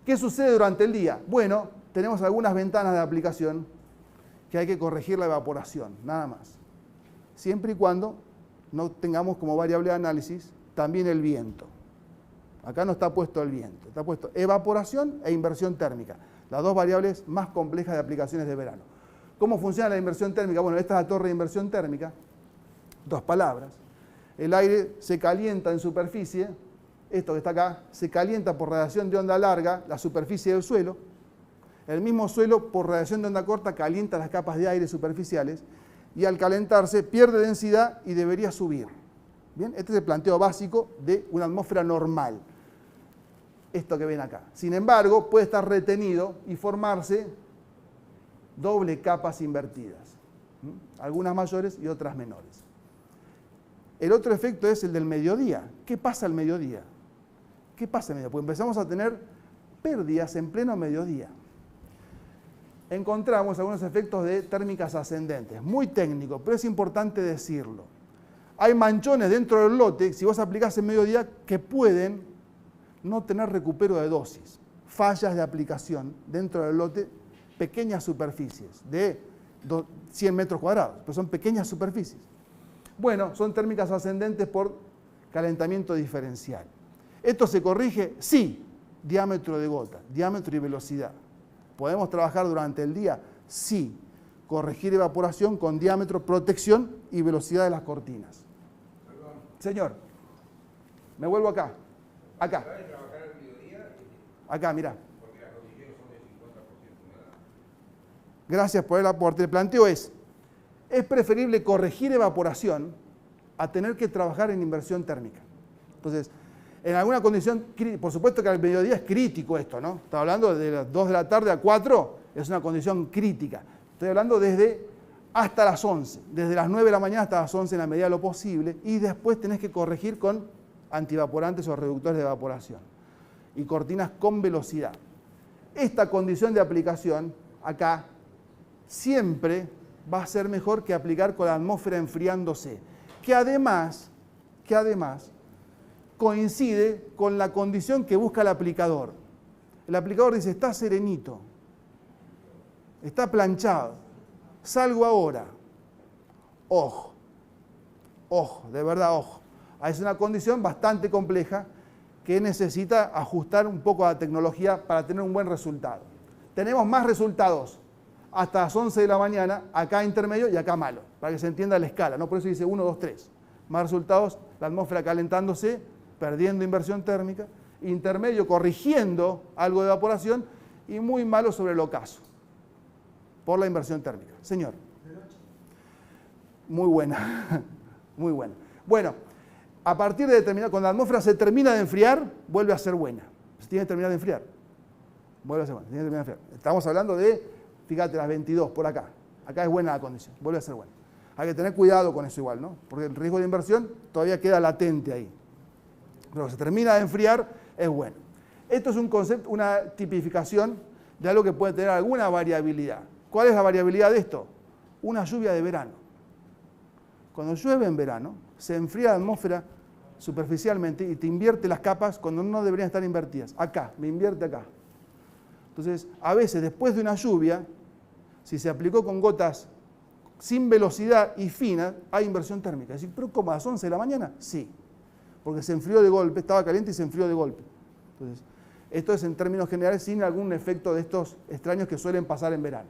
¿Qué sucede durante el día? Bueno, tenemos algunas ventanas de aplicación que hay que corregir la evaporación, nada más. Siempre y cuando no tengamos como variable de análisis también el viento. Acá no está puesto el viento, está puesto evaporación e inversión térmica, las dos variables más complejas de aplicaciones de verano. ¿Cómo funciona la inversión térmica? Bueno, esta es la torre de inversión térmica, dos palabras. El aire se calienta en superficie, esto que está acá, se calienta por radiación de onda larga, la superficie del suelo. El mismo suelo, por radiación de onda corta, calienta las capas de aire superficiales y al calentarse pierde densidad y debería subir. Bien, este es el planteo básico de una atmósfera normal. Esto que ven acá. Sin embargo, puede estar retenido y formarse doble capas invertidas. Algunas mayores y otras menores. El otro efecto es el del mediodía. ¿Qué pasa al mediodía? ¿Qué pasa al mediodía? Pues empezamos a tener pérdidas en pleno mediodía. Encontramos algunos efectos de térmicas ascendentes. Muy técnico, pero es importante decirlo. Hay manchones dentro del lote, si vos aplicás en mediodía, que pueden no tener recupero de dosis. Fallas de aplicación dentro del lote, pequeñas superficies de 100 metros cuadrados, pero son pequeñas superficies. Bueno, son térmicas ascendentes por calentamiento diferencial. ¿Esto se corrige? Sí. Diámetro de gota, diámetro y velocidad. ¿Podemos trabajar durante el día? Sí. Corregir evaporación con diámetro, protección y velocidad de las cortinas. Perdón. Señor, me vuelvo acá. Acá. ¿Se va a trabajar al mediodía? Acá, mirá. Porque las condiciones son de 50% humedad. Gracias por el aporte. El planteo es preferible corregir evaporación a tener que trabajar en inversión térmica. Entonces, en alguna condición, por supuesto que al mediodía es crítico esto, ¿no? Está hablando de las 2 de la tarde a 4, es una condición crítica. Estoy hablando desde hasta las 11, desde las 9 de la mañana hasta las 11 en la medida de lo posible, y después tenés que corregir con antievaporantes o reductores de evaporación y cortinas con velocidad. Esta condición de aplicación acá siempre va a ser mejor que aplicar con la atmósfera enfriándose, que además coincide con la condición que busca el aplicador. El aplicador dice, está serenito, está planchado, salgo ahora. Ojo, Ojo, de verdad, ojo. Es una condición bastante compleja que necesita ajustar un poco a la tecnología para tener un buen resultado. Tenemos más resultados hasta las 11 de la mañana, acá intermedio y acá malo, para que se entienda la escala, ¿no? Por eso dice 1, 2, 3. Más resultados, la atmósfera calentándose, perdiendo inversión térmica, intermedio corrigiendo algo de evaporación y muy malo sobre el ocaso, por la inversión térmica. Señor. Muy buena, muy buena. Bueno, a partir de determinado, cuando la atmósfera se termina de enfriar, vuelve a ser buena. Se tiene que terminar de enfriar. Vuelve a ser buena, se tiene que terminar de enfriar. Estamos hablando de, fíjate, las 22 por acá. Acá es buena la condición, vuelve a ser buena. Hay que tener cuidado con eso igual, ¿no? Porque el riesgo de inversión todavía queda latente ahí. Pero se termina de enfriar, es bueno. Esto es un concepto, una tipificación de algo que puede tener alguna variabilidad. ¿Cuál es la variabilidad de esto? Una lluvia de verano. Cuando llueve en verano, se enfría la atmósfera superficialmente y te invierte las capas cuando no deberían estar invertidas. Acá, me invierte acá. Entonces, a veces después de una lluvia, si se aplicó con gotas sin velocidad y fina, hay inversión térmica. Es decir, ¿pero cómo? ¿A las 11 de la mañana? Sí, porque se enfrió de golpe, estaba caliente y se enfrió de golpe. Entonces, esto es en términos generales sin algún efecto de estos extraños que suelen pasar en verano.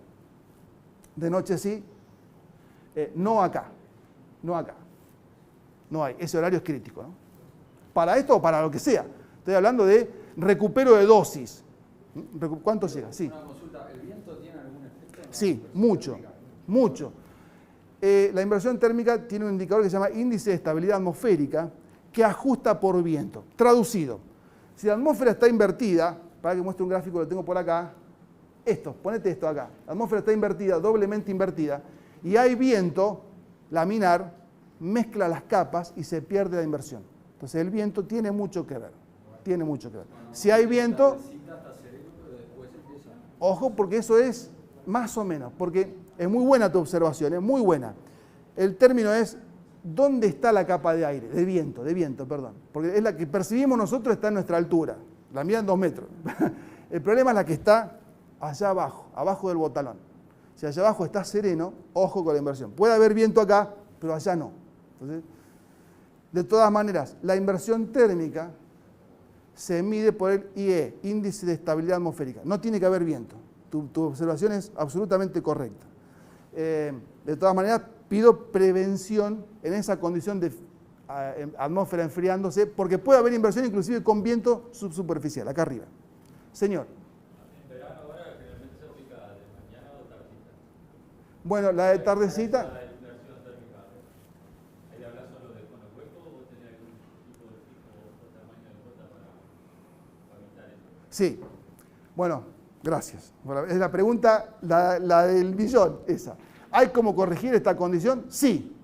De noche sí, no acá, no acá. No hay, ese horario es crítico, ¿no? Para esto o para lo que sea. Estoy hablando de recupero de dosis. ¿Cuánto llega? Sí. Una consulta, ¿el viento tiene algún efecto? Sí, mucho, mucho. La inversión térmica tiene un indicador que se llama índice de estabilidad atmosférica que ajusta por viento. Traducido, si la atmósfera está invertida, para que muestre un gráfico, lo tengo por acá, ponete esto acá. La atmósfera está invertida, doblemente invertida, y hay viento laminar, mezcla las capas y se pierde la inversión. Entonces el viento tiene mucho que ver. Tiene mucho que ver. Si hay viento, ojo, porque eso es más o menos, porque es muy buena tu observación, es muy buena. El término es, ¿dónde está la capa de aire? De viento, perdón. Porque es la que percibimos nosotros, está en nuestra altura. La miran 2 metros. El problema es la que está allá abajo del botalón. Si allá abajo está sereno, ojo con la inversión. Puede haber viento acá, pero allá no. Entonces, de todas maneras, la inversión térmica se mide por el IE, índice de estabilidad atmosférica. No tiene que haber viento. Tu observación es absolutamente correcta. De todas maneras, pido prevención en esa condición de atmósfera enfriándose, porque puede haber inversión inclusive con viento subsuperficial, acá arriba. Señor. ¿En verano ahora generalmente se aplica de mañana o tardecita? Bueno, la de tardecita. ¿La inversión térmica? ¿Ahí hablas solo de cono hueco o tenés algún tipo de pico o tamaño de gota para evitar eso? Sí. Bueno, gracias. Bueno, es la pregunta, la del millón, esa. ¿Hay cómo corregir esta condición? Sí.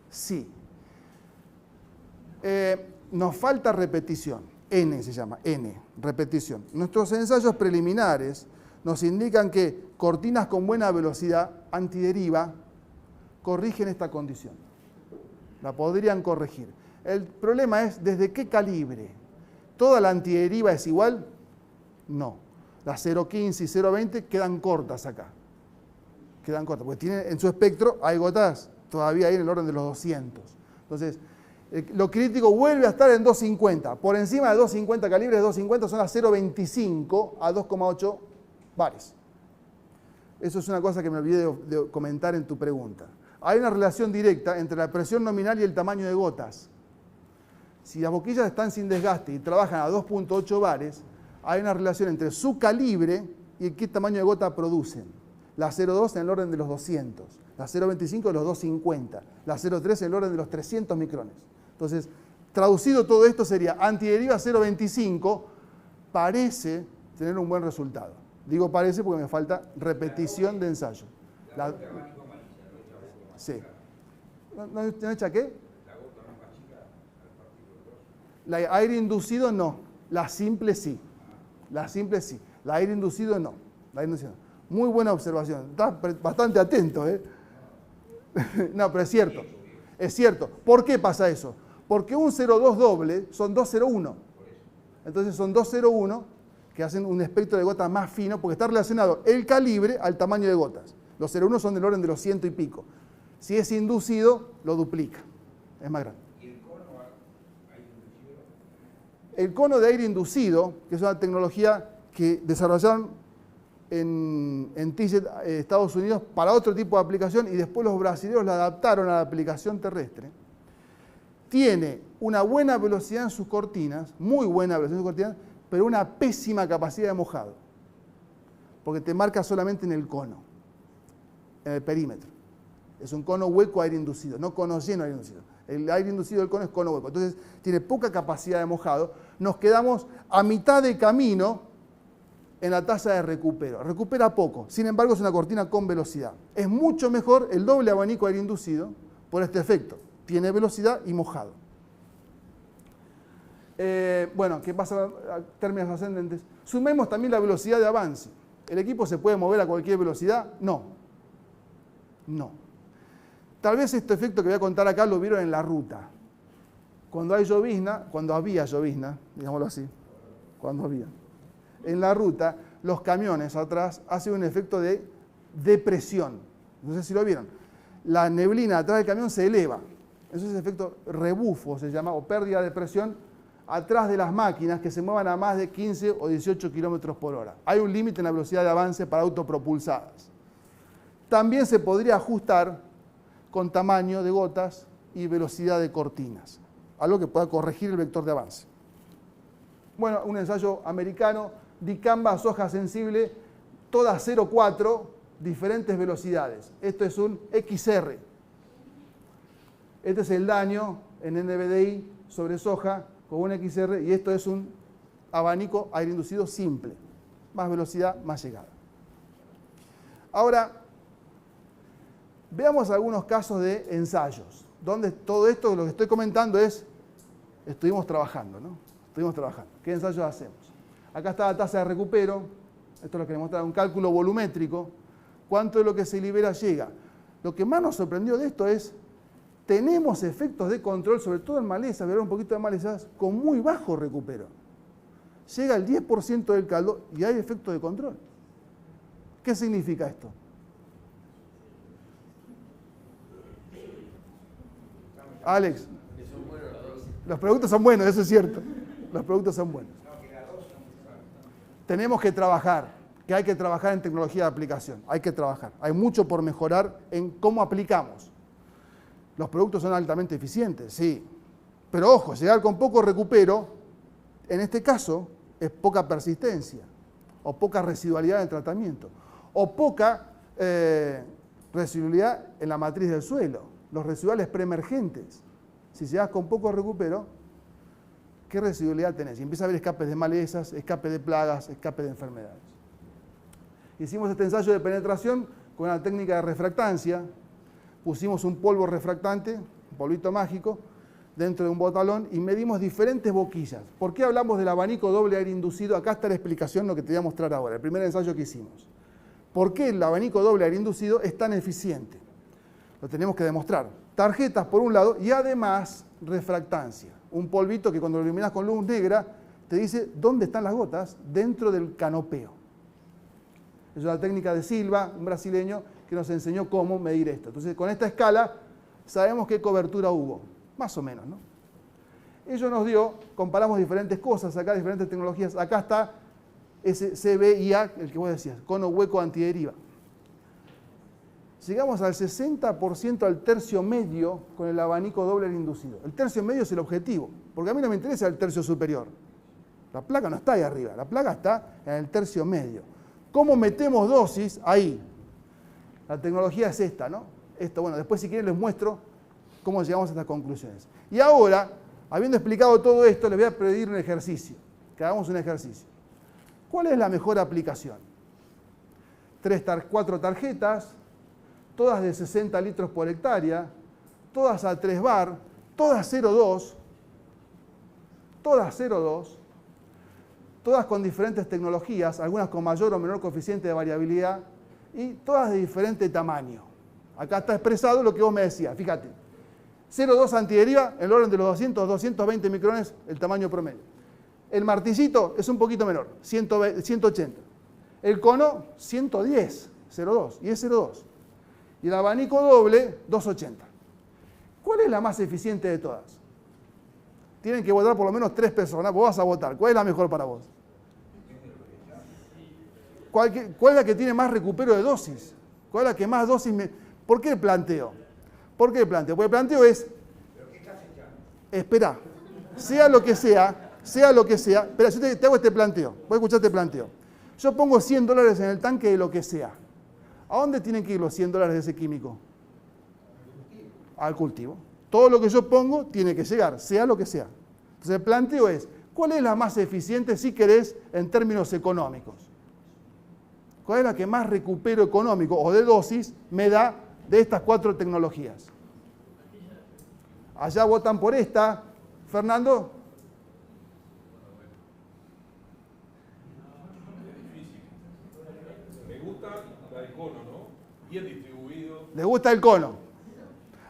Sí. Nos falta repetición. N se llama, N, repetición. Nuestros ensayos preliminares nos indican que cortinas con buena velocidad antideriva corrigen esta condición. La podrían corregir. El problema es, ¿desde qué calibre? ¿Toda la antideriva es igual? No. Las 0.15 y 0.20 quedan cortas acá. Quedan cortas, porque tienen, en su espectro hay gotas todavía ahí en el orden de los 200. Entonces, lo crítico vuelve a estar en 250. Por encima de 250, calibres de 250 son las 0.25 a 2,8 bares. Eso es una cosa que me olvidé de comentar en tu pregunta. Hay una relación directa entre la presión nominal y el tamaño de gotas. Si las boquillas están sin desgaste y trabajan a 2,8 bares, hay una relación entre su calibre y qué tamaño de gota producen. La 0,2 en el orden de los 200, la 0,25 de los 250, la 0,3 en el orden de los 300 micrones. Entonces, traducido todo esto sería, antideriva 0,25 parece tener un buen resultado. Digo parece porque me falta repetición de ensayo. Sí. ¿No echa qué? La aire inducido no, la simple sí. La simple sí, la aire inducido no. La aire inducido no. Muy buena observación, estás bastante atento, ¿eh? No, pero es cierto, es cierto. ¿Por qué pasa eso? Porque un 0,2 doble son 2,01. Entonces son 2,01 que hacen un espectro de gotas más fino porque está relacionado el calibre al tamaño de gotas. Los 0,1 son del orden de los 100 y pico. Si es inducido, lo duplica, es más grande. ¿Y el cono aire inducido? El cono de aire inducido, que es una tecnología que desarrollaron en TIGET, Estados Unidos, para otro tipo de aplicación, y después los brasileños la adaptaron a la aplicación terrestre, tiene una buena velocidad en sus cortinas, muy buena velocidad en sus cortinas, pero una pésima capacidad de mojado, porque te marca solamente en el cono, en el perímetro. Es un cono hueco aire inducido, no cono lleno aire inducido. El aire inducido del cono es cono hueco, entonces tiene poca capacidad de mojado. Nos quedamos a mitad de camino en la tasa de recupero. Recupera poco, sin embargo es una cortina con velocidad. Es mucho mejor el doble abanico aire inducido por este efecto. Tiene velocidad y mojado. Bueno, ¿qué pasa a términos ascendentes? Sumemos también la velocidad de avance. ¿El equipo se puede mover a cualquier velocidad? No. No. Tal vez este efecto que voy a contar acá lo vieron en la ruta. Cuando hay llovizna, cuando había llovizna, digámoslo así, cuando había. En la ruta, los camiones atrás hacen un efecto de depresión. No sé si lo vieron. La neblina atrás del camión se eleva. Eso es efecto rebufo, se llama, o pérdida de presión atrás de las máquinas que se muevan a más de 15 o 18 kilómetros por hora. Hay un límite en la velocidad de avance para autopropulsadas. También se podría ajustar con tamaño de gotas y velocidad de cortinas, algo que pueda corregir el vector de avance. Bueno, un ensayo americano, dicamba, soja sensible, todas 0,4, diferentes velocidades. Esto es un XR. Este es el daño en NBDI sobre soja con un XR y esto es un abanico aire inducido simple. Más velocidad, más llegada. Ahora, veamos algunos casos de ensayos, donde todo esto, lo que estoy comentando es, estuvimos trabajando, ¿no? Estuvimos trabajando. ¿Qué ensayos hacemos? Acá está la tasa de recupero, esto es lo que les mostraba, un cálculo volumétrico, cuánto de lo que se libera llega. Lo que más nos sorprendió de esto es, tenemos efectos de control, sobre todo en malezas, verán un poquito de malezas, con muy bajo recupero. Llega el 10% del caldo y hay efectos de control. ¿Qué significa esto? Alex, los productos son buenos, eso es cierto. Los productos son buenos. Tenemos que trabajar, que hay que trabajar en tecnología de aplicación. Hay que trabajar. Hay mucho por mejorar en cómo aplicamos. Los productos son altamente eficientes, sí. Pero ojo, llegar con poco recupero, en este caso, es poca persistencia, o poca residualidad en el tratamiento, o poca residualidad en la matriz del suelo, los residuales preemergentes. Si llegas con poco recupero, ¿qué residualidad tenés? Y empieza a haber escapes de malezas, escape de plagas, escape de enfermedades. Hicimos este ensayo de penetración con una técnica de refractancia. Pusimos un polvo refractante, un polvito mágico, dentro de un botalón y medimos diferentes boquillas. ¿Por qué hablamos del abanico doble aire inducido? Acá está la explicación, lo que te voy a mostrar ahora, el primer ensayo que hicimos. ¿Por qué el abanico doble aire inducido es tan eficiente? Lo tenemos que demostrar. Tarjetas por un lado y además refractancia. Un polvito que cuando lo iluminas con luz negra te dice dónde están las gotas dentro del canopeo. Es una técnica de Silva, un brasileño, que nos enseñó cómo medir esto. Entonces, con esta escala sabemos qué cobertura hubo, más o menos, ¿no? Ello nos dio, comparamos diferentes cosas acá, diferentes tecnologías. Acá está ese CBIA, el que vos decías, cono hueco antideriva. Llegamos al 60% al tercio medio con el abanico doble inducido. El tercio medio es el objetivo, porque a mí no me interesa el tercio superior. La placa no está ahí arriba, la placa está en el tercio medio. ¿Cómo metemos dosis? Ahí. La tecnología es esta, ¿no? Esto, bueno, después si quieren les muestro cómo llegamos a estas conclusiones. Y ahora, habiendo explicado todo esto, les voy a pedir un ejercicio, que hagamos un ejercicio. ¿Cuál es la mejor aplicación? 4 tarjetas, todas de 60 litros por hectárea, todas a 3 bar, todas 0,2, todas con diferentes tecnologías, algunas con mayor o menor coeficiente de variabilidad, y todas de diferente tamaño. Acá está expresado lo que vos me decías, fíjate. 0,2 antideriva, en el orden de los 200, 220 micrones, el tamaño promedio. El martillito es un poquito menor, 180. El cono, 110, 0,2, y es 0,2. y el abanico doble 280. ¿Cuál es la más eficiente de todas? Tienen que votar por lo menos 3 personas, vos vas a votar. ¿Cuál es la mejor para vos? ¿Cuál es la que tiene más recupero de dosis? ¿Cuál es la que más dosis ¿Por qué el planteo? Porque el planteo es... Espera, sea lo que sea, espera, yo te hago este planteo, voy a escuchar este planteo. Yo pongo $100 en el tanque de lo que sea. ¿A dónde tienen que ir los $100 de ese químico? Al cultivo. Todo lo que yo pongo tiene que llegar, sea lo que sea. Entonces el planteo es, ¿cuál es la más eficiente si querés en términos económicos? ¿Cuál es la que más recupero económico o de dosis me da de estas 4 tecnologías? Allá votan por esta. Fernando. Me gusta la del cono, ¿no? Bien distribuido. Le gusta el cono.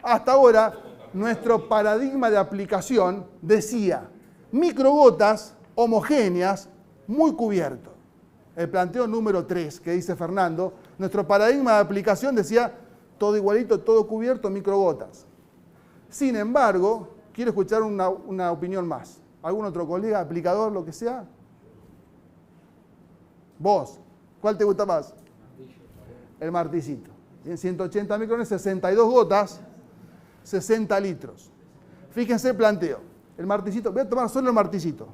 Hasta ahora, nuestro paradigma de aplicación decía microgotas homogéneas, muy cubierto. El planteo número 3 que dice Fernando, nuestro paradigma de aplicación decía todo igualito, todo cubierto, microgotas. Sin embargo, quiero escuchar una opinión más. ¿Algún otro colega, aplicador, lo que sea? Vos, ¿cuál te gusta más? El martillito. En 180 micrones, 62 gotas, 60 litros. Fíjense el planteo. El martillito, voy a tomar solo el martillito.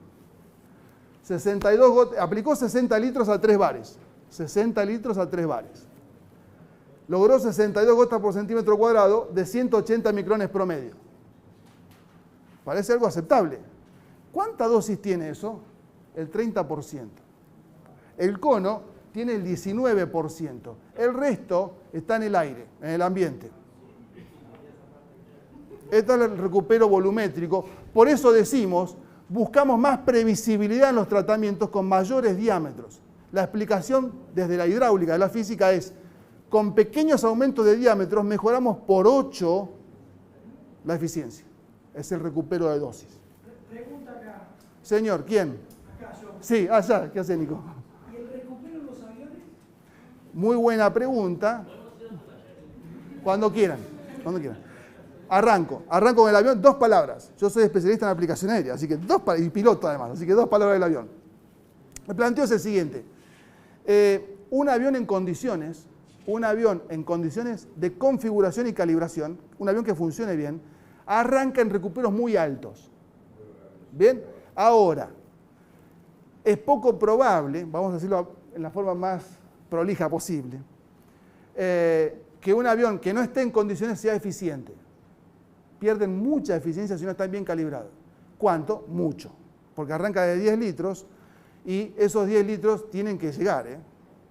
62 gotas, aplicó 60 litros a 3 bares. 60 litros a 3 bares. Logró 62 gotas por centímetro cuadrado de 180 micrones promedio. Parece algo aceptable. ¿Cuánta dosis tiene eso? El 30%. El cono tiene el 19%. El resto está en el aire, en el ambiente. Esto es el recupero volumétrico. Por eso decimos, buscamos más previsibilidad en los tratamientos con mayores diámetros. La explicación desde la hidráulica, de la física es, con pequeños aumentos de diámetros mejoramos por 8 la eficiencia. Es el recupero de dosis. Pregunta acá. Señor, ¿quién? Acá yo. Sí, allá. ¿Qué hace, Nico? ¿Y el recupero en los aviones? Muy buena pregunta. Cuando quieran. Arranco con el avión, 2 palabras. Yo soy especialista en aplicación aérea, así que y piloto además, así que 2 palabras del avión. El planteo es el siguiente. Un avión en condiciones de configuración y calibración, un avión que funcione bien, arranca en recuperos muy altos. Bien, ahora, es poco probable, vamos a decirlo en la forma más prolija posible, que un avión que no esté en condiciones sea eficiente. Pierden mucha eficiencia si no están bien calibrados. ¿Cuánto? Mucho. Porque arranca de 10 litros y esos 10 litros tienen que llegar.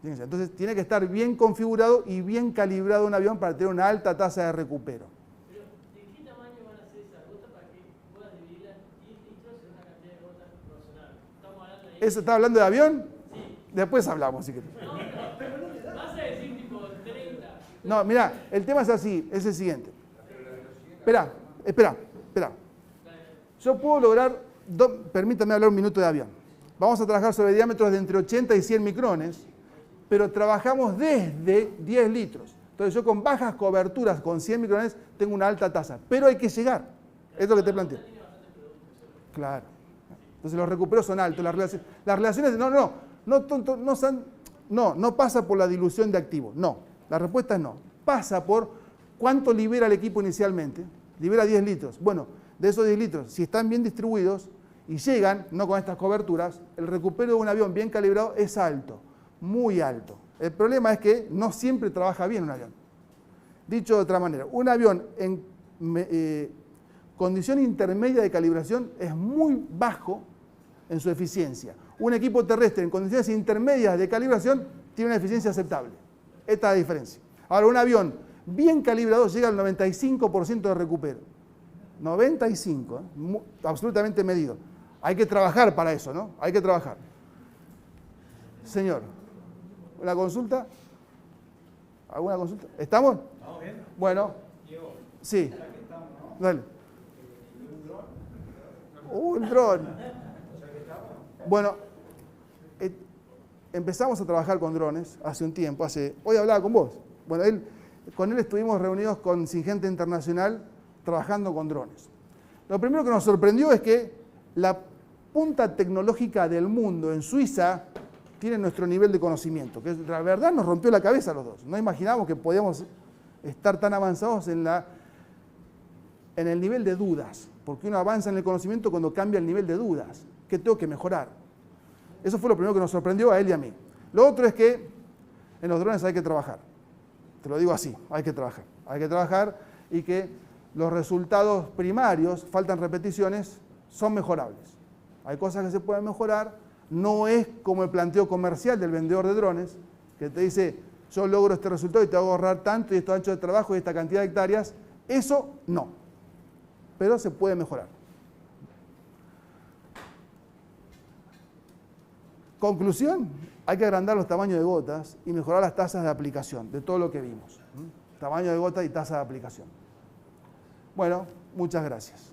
Entonces tiene que estar bien configurado y bien calibrado un avión para tener una alta tasa de recupero. Pero, ¿de qué tamaño van a ser esas gotas para que puedas dividirlas 10 litros en una cantidad de gotas proporcional? ¿Estamos hablando de ¿Eso está hablando de avión? Sí. Después hablamos, si querés. ¿Vas a decir tipo 30? No, mirá, el tema es así, es el siguiente. Espera. Yo puedo lograr, permítame hablar un minuto de avión. Vamos a trabajar sobre diámetros de entre 80 y 100 micrones, pero trabajamos desde 10 litros. Entonces yo con bajas coberturas, con 100 micrones, tengo una alta tasa. Pero hay que llegar. Es lo que te planteo. Claro. Entonces los recuperos son altos. Las relaciones no pasa por la dilución de activos. No. La respuesta es no. Pasa por cuánto libera el equipo inicialmente. Libera 10 litros. Bueno, de esos 10 litros, si están bien distribuidos y llegan, no con estas coberturas, el recupero de un avión bien calibrado es alto. Muy alto. El problema es que no siempre trabaja bien un avión. Dicho de otra manera, un avión en condición intermedia de calibración es muy bajo en su eficiencia. Un equipo terrestre en condiciones intermedias de calibración tiene una eficiencia aceptable. Esta es la diferencia. Ahora, un avión bien calibrado llega al 95% de recupero. 95, absolutamente medido. Hay que trabajar para eso, ¿no? Hay que trabajar. Señor, ¿una consulta? ¿Alguna consulta? ¿Estamos? ¿Estamos bien? Bueno. Sí. Dale. Un dron. Bueno, empezamos a trabajar con drones hace un tiempo. Hoy hablaba con vos. Bueno, con él estuvimos reunidos con Syngenta Internacional trabajando con drones. Lo primero que nos sorprendió es que la punta tecnológica del mundo en Suiza tiene nuestro nivel de conocimiento, que la verdad nos rompió la cabeza a los dos. No imaginábamos que podíamos estar tan avanzados en el nivel de dudas, porque uno avanza en el conocimiento cuando cambia el nivel de dudas. ¿Qué tengo que mejorar? Eso fue lo primero que nos sorprendió a él y a mí. Lo otro es que en los drones hay que trabajar. Te lo digo así, hay que trabajar. Hay que trabajar y que los resultados primarios, faltan repeticiones, son mejorables. Hay cosas que se pueden mejorar, no es como el planteo comercial del vendedor de drones, que te dice, yo logro este resultado y te hago ahorrar tanto y esto ancho de trabajo y esta cantidad de hectáreas. Eso no, pero se puede mejorar. Conclusión, hay que agrandar los tamaños de gotas y mejorar las tasas de aplicación de todo lo que vimos. Tamaño de gota y tasa de aplicación. Bueno, muchas gracias.